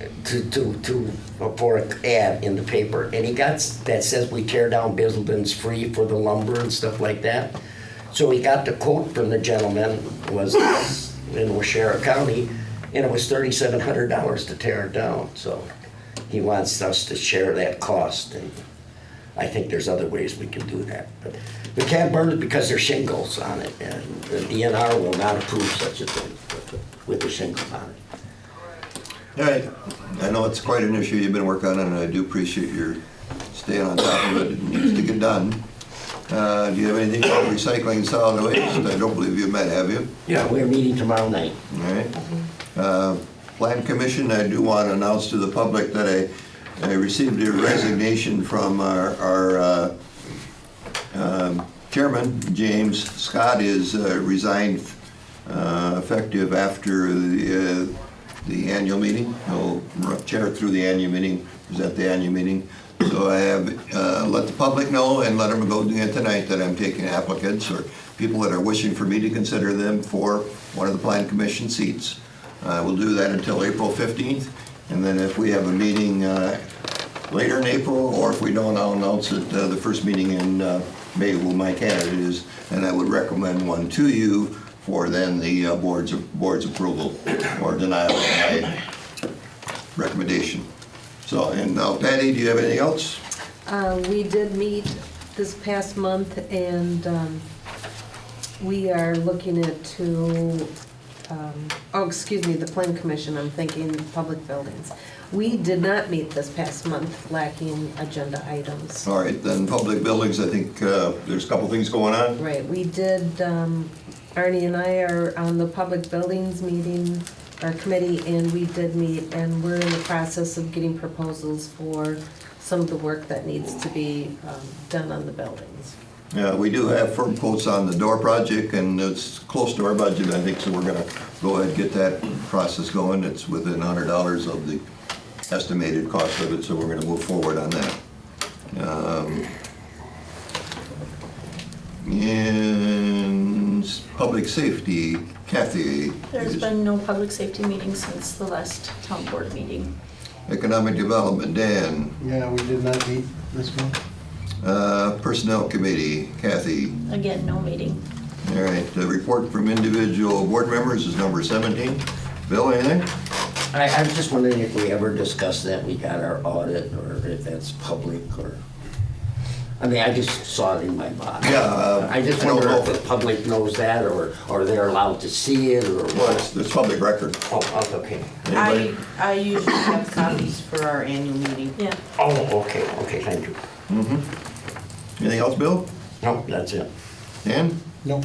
for an ad in the paper, and he got that says we tear down buildings free for the lumber and stuff like that. So he got the quote from the gentleman, was in Waushara County, and it was $3,700 to tear it down. So he wants us to share that cost, and I think there's other ways we can do that. But we can't burn it because there's shingles on it, and the DNR will not approve such a thing with the shingles on it. All right, I know it's quite an issue you've been working on, and I do appreciate your staying on top of it. It needs to get done. Do you have anything about recycling solid waste? I don't believe you met, have you? Yeah, we're meeting tomorrow night. All right. Plan Commission, I do want to announce to the public that I received a resignation from our chairman, James Scott, is resigned effective after the annual meeting. He'll chair through the annual meeting, present the annual meeting. So I have let the public know and let them go again tonight that I'm taking applicants or people that are wishing for me to consider them for one of the Plan Commission seats. We'll do that until April 15th, and then if we have a meeting later in April, or if we don't, I'll announce it the first meeting in May who my candidate is, and I would recommend one to you for then the board's approval or denial of my recommendation. So, and now Patty, do you have anything else? We did meet this past month, and we are looking at the Plan Commission, I'm thinking public buildings. We did not meet this past month, lacking agenda items. All right, then public buildings, I think there's a couple things going on. Right, we did, Arnie and I are on the public buildings meeting, our committee, and we did meet, and we're in the process of getting proposals for some of the work that needs to be done on the buildings. Yeah, we do have firm quotes on the door project, and it's close to our budget, I think, so we're gonna go ahead and get that process going. It's within $100 of the estimated cost of it, so we're gonna move forward on that. In public safety, Kathy. There's been no public safety meeting since the last town board meeting. Economic Development, Dan. Yeah, we did not meet this month. Personnel Committee, Kathy. Again, no meeting. All right, the report from individual board members is number 17. Bill, anything? I was just wondering if we ever discussed that we got our audit, or if that's public, or I mean, I just saw it in my box. Yeah, I just I don't wonder know if if the public knows that, or they're allowed to see it, or Well, what. it's public record. Oh, okay. Anybody? I usually have copies for our annual meeting. Yeah. Oh, okay, thank you. Anything else, Bill? No, that's it. Dan? No.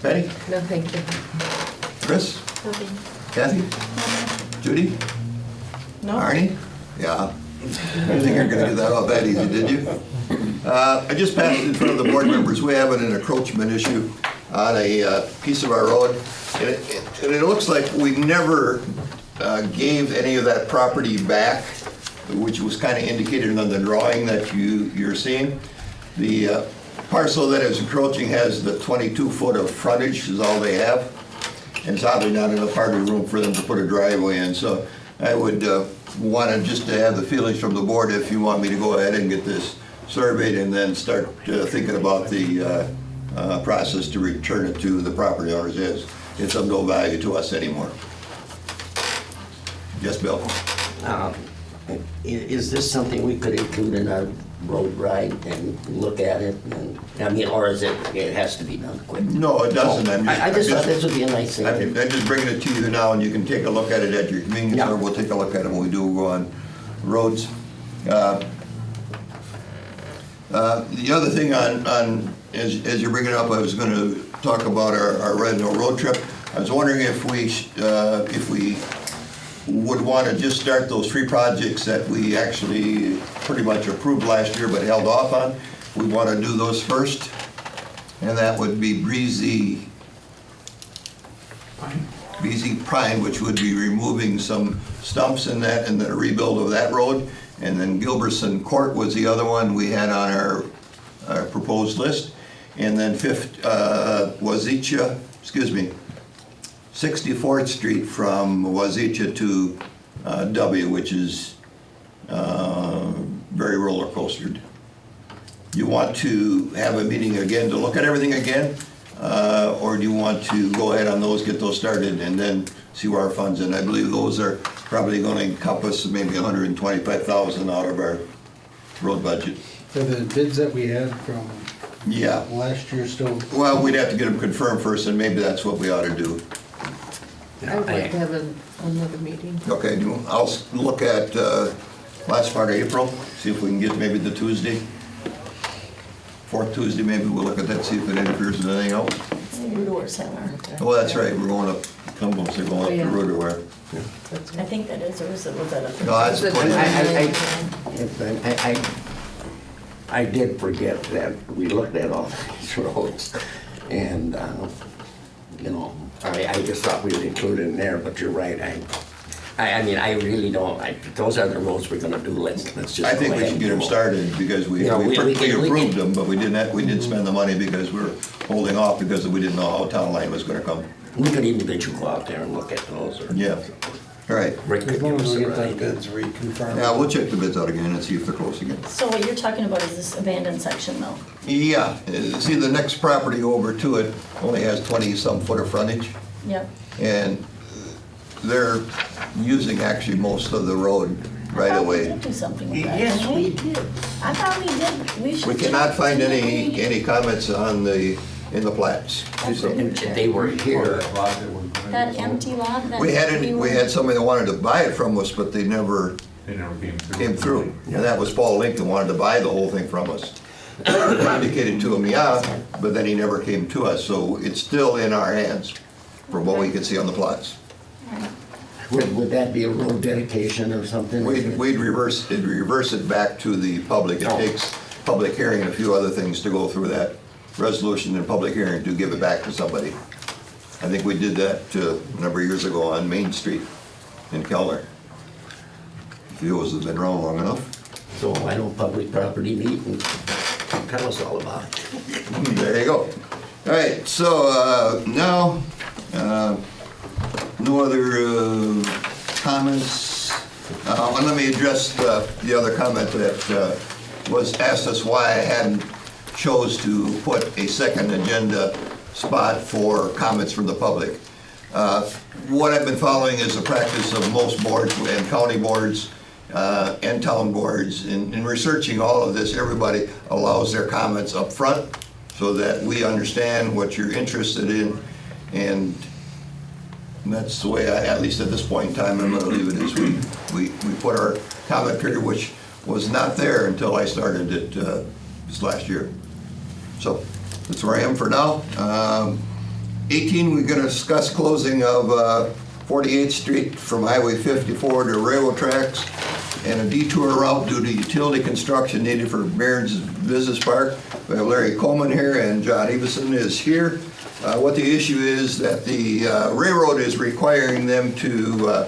Patty? No, thank you. Chris? Kathy? Judy? No? Arnie? Yeah. I didn't think you were gonna get that off that easy, did you? I just passed in front of the board members, we have an encroachment issue on a piece of our road. And it looks like we never gave any of that property back, which was kind of indicated on the drawing that you're seeing. The parcel that is encroaching has the 22-foot of frontage is all they have. And it's obviously not enough hardly room for them to put a driveway in. So I would want to just to have the feelings from the board if you want me to go ahead and get this surveyed and then start thinking about the process to return it to the property owners is. It's of no value to us anymore. Yes, Bill? Is this something we could include in our road ride and look at it? And I mean, or is it has to be done quick? No, it doesn't. I just thought this would be a nice thing. I'm just bringing it to you now, and you can take a look at it at your convenience, Yeah. or we'll take a look at it when we do go on roads. The other thing as you're bringing it up, I was going to talk about our Red Hill road trip. I was wondering if we would want to just start those 3 projects that we actually pretty much approved last year but held off on. We want to do those first, and that would be Breezy Pine, which would be removing some stumps in that and the rebuild of that road. And then Gilbertson Court was the other one we had on our proposed list. And then 64th Street from Wazeecha to W, which is very roller coastered. You want to have a meeting again to look at everything again? Or do you want to go ahead on those, get those started, and then see where our funds, and I believe those are probably going to encompass maybe $125,000 out of our road budget. For the bids that we had from Yeah, last year still, well, we'd have to get them confirmed first, and maybe that's what we ought to do. I would like to have another meeting. Okay, I'll look at last part of April, see if we can get maybe the Tuesday. 4th Tuesday, maybe we'll look at that, see if it interferes with anything else. Rudor Center. Well, that's right, we're going up, Cumberland, they're going up to Rudoware. I think that is, or was that a? No, that's Is it 20. I did forget that we looked at all these roads, and, you know, I just thought we would include it in there, but you're right, I mean, I really don't, those are the roads we're gonna do, let's just I think go we ahead should and get them do started, because we You know, we approved can- them, but we didn't spend the money because we're holding off because we didn't know how Town Line was gonna come. We could even get you go out there and look at those, or. Yeah, all right. Rick as could long give as us we a get those ride. bids reconfirmed. Yeah, we'll check the bids out again and see if they're close again. So what you're talking about is this abandoned section though? Yeah, see, the next property over to it only has 20-some foot of frontage, Yep. and they're using actually most of the road right I away. thought we did do something with that. Yes, didn't we did. I thought we did, we should. We cannot find any comments in the plats. And they were here. That empty lot that. We had somebody that wanted to buy it from us, but they never They never came through. And that was Paul Lincoln, wanted to buy the whole thing from us. We indicated to him, yeah, but then he never came to us, so it's still in our hands, from what we can see on the plots. Would that be a road dedication or something? We'd reverse it back to the public. It takes public hearing and a few other things to go through that resolution and public hearing to give it back to somebody. I think we did that a number of years ago on Main Street in Keller. Those have been around long enough. So why don't public property meet and tell us all about it? There you go. All right, so now, no other comments. And let me address the other comment that was asked us why I hadn't chose to put a second agenda spot for comments from the public. What I've been following is the practice of most boards and county boards and town boards. In researching all of this, everybody allows their comments up front so that we understand what you're interested in. And that's the way, at least at this point in time, I'm gonna leave it, is we put our comment period, which was not there until I started it this last year. So that's where I am for now. 18, we're gonna discuss closing of 48th Street from Highway 54 to railroad tracks and a detour route due to utility construction needed for Barron's Business Park. We have Larry Coleman here and John Everson is here. What the issue is that the railroad is requiring them to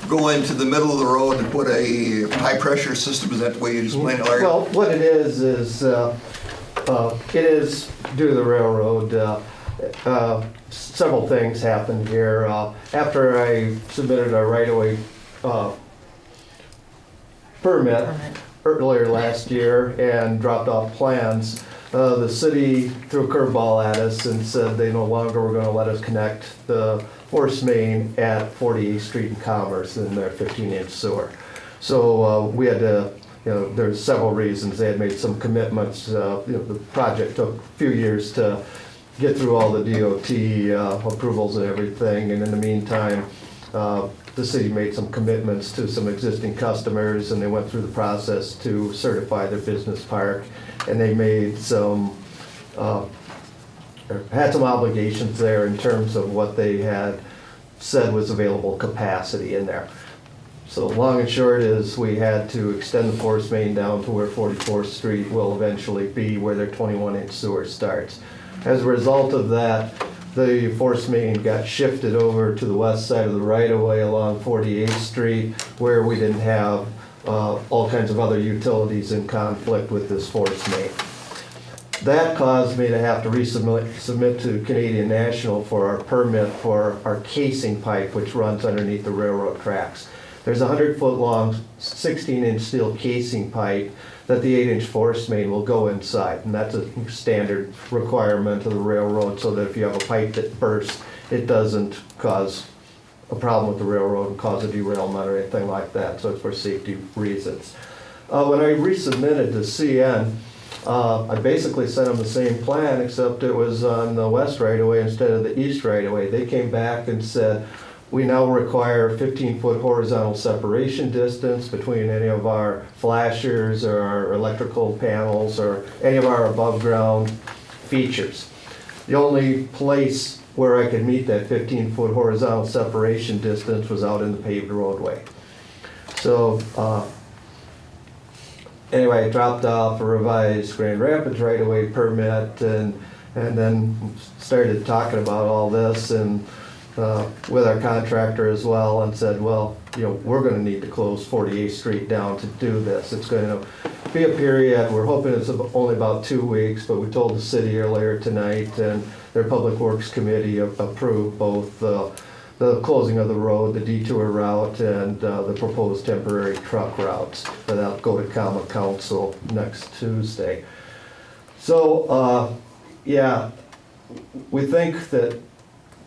go into the middle of the road and put a high-pressure system. Is that the way you explain it, Larry? Well, what it is due to the railroad. Several things happened here. After I submitted a right-of-way permit earlier last year and dropped off plans, the city threw a curveball at us and said they no longer were going to let us connect the force main at 48th Street in Commerce in their 15-inch sewer. So we had to, there's several reasons. They had made some commitments. The project took a few years to get through all the DOT approvals and everything, and in the meantime, the city made some commitments to some existing customers, and they went through the process to certify their business park, and they made some, had some obligations there in terms of what they had said was available capacity in there. So long and short is we had to extend the force main down to where 44th Street will eventually be, where their 21-inch sewer starts. As a result of that, the force main got shifted over to the west side of the right-of-way along 48th Street, where we didn't have all kinds of other utilities in conflict with this force main. That caused me to have to resubmit to Canadian National for our permit for our casing pipe, which runs underneath the railroad tracks. There's a 100-foot long, 16-inch steel casing pipe that the 8-inch force main will go inside, and that's a standard requirement of the railroad, so that if you have a pipe that bursts, it doesn't cause a problem with the railroad and cause a derailment or anything like that, so it's for safety reasons. When I resubmitted to CN, I basically sent them the same plan, except it was on the west right-of-way instead of the east right-of-way. They came back and said, we now require 15-foot horizontal separation distance between any of our flashers or our electrical panels or any of our above-ground features. The only place where I could meet that 15-foot horizontal separation distance was out in the paved roadway. So anyway, I dropped off a revised Grand Rapids right-of-way permit and then started talking about all this and with our contractor as well, and said, well, we're going to need to close 48th Street down to do this. It's going to be a period, we're hoping it's only about 2 weeks, but we told the city earlier tonight, and their Public Works Committee approved both the closing of the road, the detour route, and the proposed temporary truck routes. That'll go to Common Council next Tuesday. So, yeah, we think that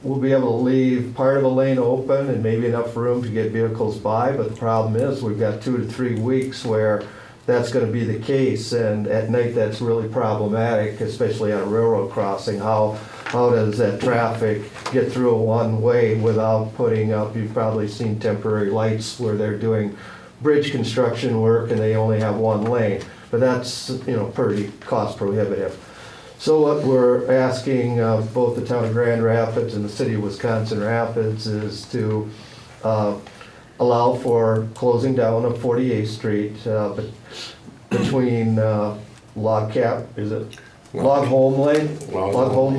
we'll be able to leave part of a lane open and maybe enough room to get vehicles by, but the problem is we've got 2 to 3 weeks where that's going to be the case, and at night that's really problematic, especially on a railroad crossing. How does that traffic get through a one-way without putting up, you've probably seen temporary lights where they're doing bridge construction work and they only have one lane, but that's pretty cost prohibitive. So what we're asking both the town of Grand Rapids and the city of Wisconsin Rapids is to allow for closing down of 48th Street between Log Home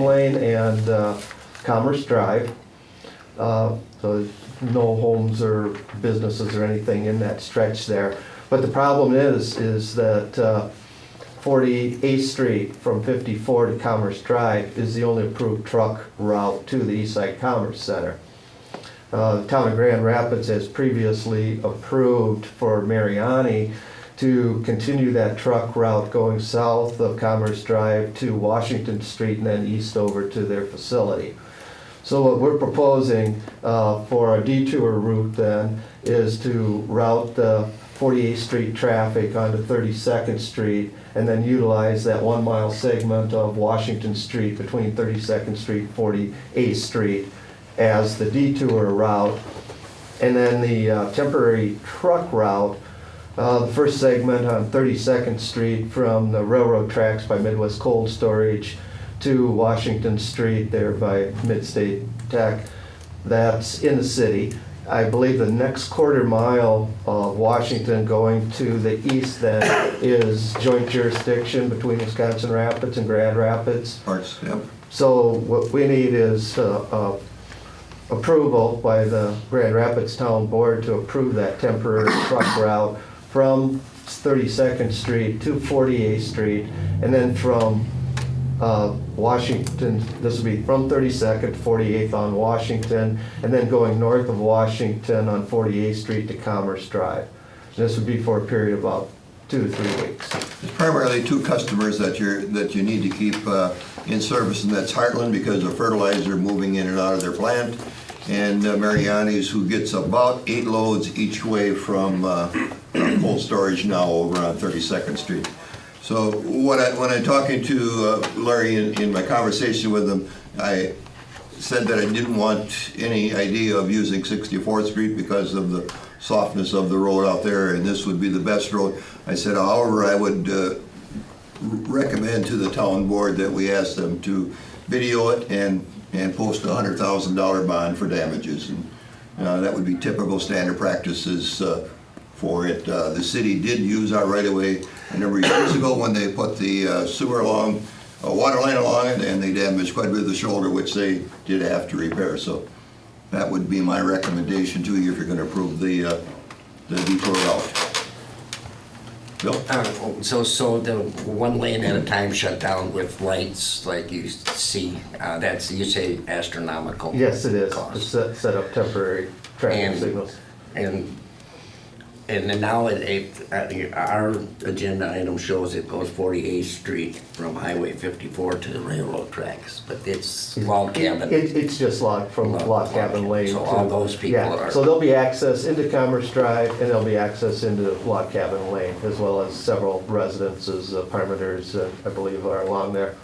Lane and Commerce Drive. So no homes or businesses or anything in that stretch there. But the problem is that 48th Street from 54 to Commerce Drive is the only approved truck route to the Eastside Commerce Center. The town of Grand Rapids has previously approved for Mariani to continue that truck route going south of Commerce Drive to Washington Street and then east over to their facility. So what we're proposing for a detour route then is to route the 48th Street traffic onto 32nd Street and then utilize that 1 mile segment of Washington Street between 32nd Street and 48th Street as the detour route. And then the temporary truck route, the first segment on 32nd Street from the railroad tracks by Midwest Cold Storage to Washington Street there by Midstate Tech. That's in the city. I believe the next quarter mile of Washington going to the east then is joint jurisdiction between Wisconsin Rapids and Grand Rapids. Parts, yep. So what we need is approval by the Grand Rapids Town Board to approve that temporary truck route from 32nd Street to 48th Street, and then from Washington, this will be from 32nd to 48th on Washington, and then going north of Washington on 48th Street to Commerce Drive. And this would be for a period of about 2 to 3 weeks. There's primarily two customers that you need to keep in service, and that's Heartland because of fertilizer moving in and out of their plant, and Mariani's, who gets about 8 loads each way from cold storage now over on 32nd Street. So when I'm talking to Larry in my conversation with him, I said that I didn't want any idea of using 64th Street because of the softness of the road out there, and this would be the best road. I said, however, I would recommend to the town board that we ask them to video it and post a $100,000 bond for damages. And that would be typical standard practices for it. The city did use our right-of-way a number of years ago when they put the sewer along, water line along it, and they damaged quite a bit of the shoulder, which they did have to repair. So that would be my recommendation to you if you're going to approve the detour route. Bill? So the one lane at a time shut down with lights like you see, that's, you say astronomical. Yes, it is. cost. To set up temporary traffic And- signals. And then now our agenda item shows it goes 48th Street from Highway 54 to the railroad tracks, but it's log cabin. It's just from Log Cabin Lane. So to- all those people yeah. are- So there'll be access into Commerce Drive, and there'll be access into Log Cabin Lane, as well as several residences, parameters, I believe, are along there.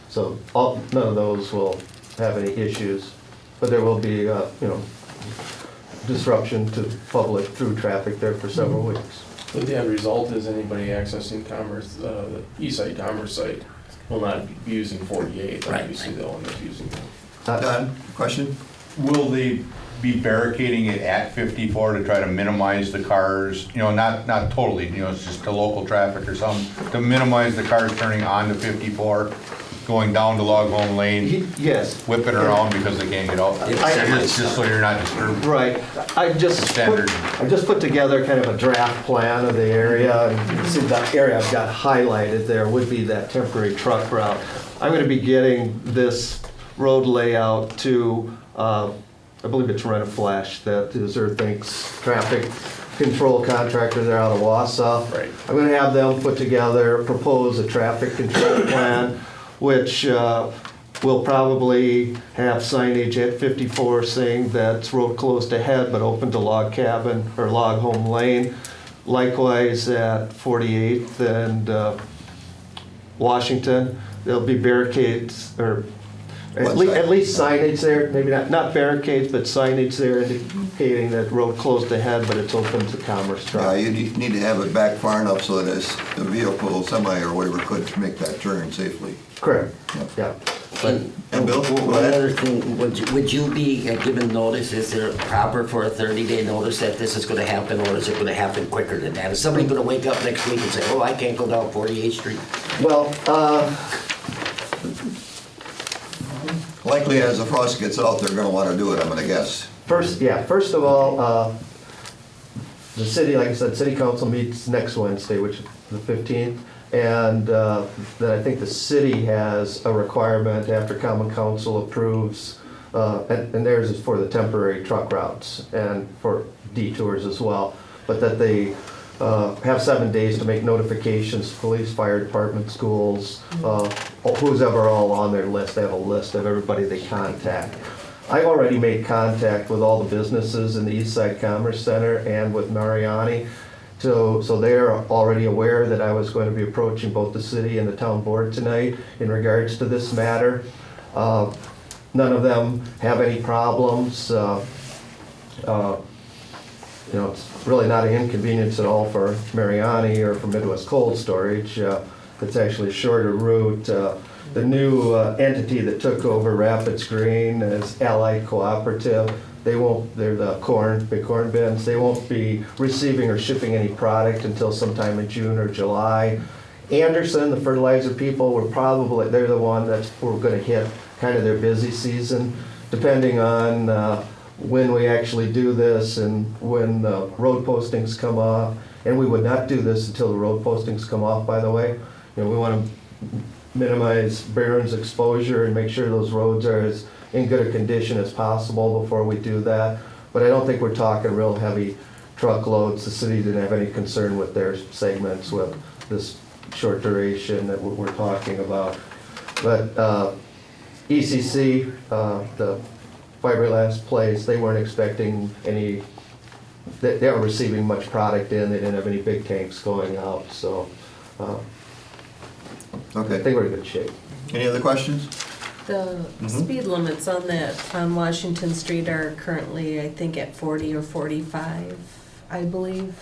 So none of those will have any issues, but there will be, disruption to public through traffic there for several weeks. But the end result is anybody accessing Commerce, the east side Commerce site will not be using 48, Right. obviously they'll end up using Don, question? Will they be barricading it at 54 to try to minimize the cars, not totally, it's just the local traffic or something, to minimize the cars turning onto 54, going down to Log Home Lane, Yes. whipping around because they can't get out? Just so you're not disturbed. Right. I just Standard. put together kind of a draft plan of the area, and you can see the area I've got highlighted there would be that temporary truck route. I'm going to be getting this road layout to, I believe it's Rent-A-Flash, that is Earthink's traffic control contractor there out of Wausau. Right. I'm going to have them put together, propose a traffic control plan, which will probably have signage at 54 saying that's road closed ahead but open to Log Cabin or Log Home Lane. Likewise at 48th and Washington, there'll be barricades or at least signage there, maybe not barricades, but signage there indicating that road closed ahead but it's open to Commerce Drive. You need to have it back far enough so that a vehicle, semi or whatever, could make that turn safely. Correct, Yep. yeah. And Bill, go One ahead. other thing, would you be given notice, is there proper for a 30-day notice that this is gonna happen, or is it gonna happen quicker than that? Is somebody gonna wake up next week and say, oh, I can't go down 48th Street? Well, Likely as the frost gets out, they're gonna wanna do it, I'm gonna guess. first of all, the city, like I said, city council meets next Wednesday, which is the 15th. And then I think the city has a requirement after common council approves, and theirs is for the temporary truck routes and for detours as well, but that they have 7 days to make notifications, police, fire department, schools, who's ever all on their list. They have a list of everybody they contact. I've already made contact with all the businesses in the East Side Commerce Center and with Mariani. So they're already aware that I was going to be approaching both the city and the town board tonight in regards to this matter. None of them have any problems. You know, it's really not an inconvenience at all for Mariani or for Midwest Cold Storage. It's actually a shorter route. The new entity that took over Rapids Green is Allied Cooperative. They're the big corn bins. They won't be receiving or shipping any product until sometime in June or July. Anderson, the fertilizer people, they're the one we're gonna hit kind of their busy season, depending on when we actually do this and when the road postings come off. And we would not do this until the road postings come off, by the way. You know, we want to minimize Barron's exposure and make sure those roads are as in good a condition as possible before we do that. But I don't think we're talking real heavy truckloads. The city didn't have any concern with their segments with this short duration that we're talking about. But ECC, the fiberglass place, they weren't expecting they weren't receiving much product in. They didn't have any big tanks going out, so I Okay. think we're in good shape. Any other questions? The speed limits on Washington Street are currently, I think, at 40 or 45, I believe.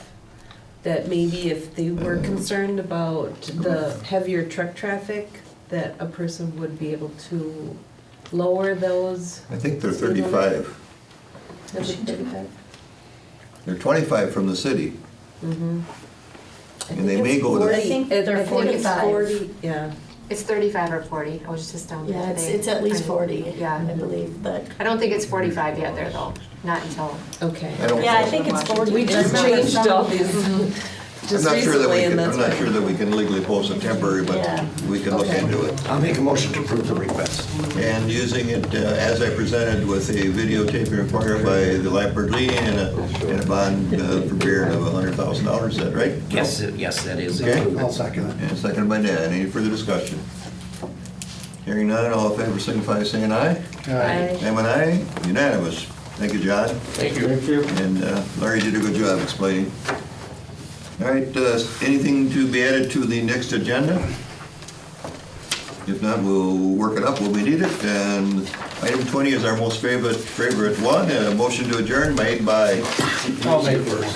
That maybe if they were concerned about the heavier truck traffic, that a person would be able to lower those. I think they're speed 35. limits. Is it 35? They're 25 from the city. Mhm. And they may go to- I think they're I think it's 45. 40, yeah. It's 35 or 40. I was just down there Yeah, today. it's at least 40, Yeah. I believe, but. I don't think it's 45 yet there though. Not until. Okay. I don't Yeah, I know. think it's 40. We just I remember changed some- all these I'm just not sure that we recently, and can, that's I'm not why. sure that we can legally post a temporary, but Yeah. we can look Okay. into it. I'll make a motion to approve the request. And using it as I presented with a videotape required by the Lampert Lee and a bond for beer of $100,000, is that right? Yes, that is Okay. included. I'll second it. And seconded by Dan. Any further discussion? Hearing none, all in favor signify by saying aye. Aye. I'm an aye, unanimous. Thank you, John. Thank you. And Larry did a good job explaining. All right, anything to be added to the next agenda? If not, we'll work it up when we need it. And item 20 is our most favorite one. A motion to adjourn made by I'll make first.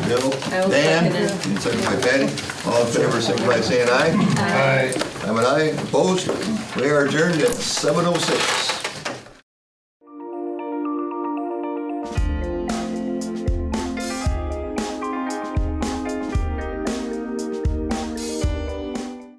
Bill, I will Dan, second it. and seconded by Patty. All in favor, signify by saying aye. Aye. I'm an aye. Opposed? We are adjourned at 7:06.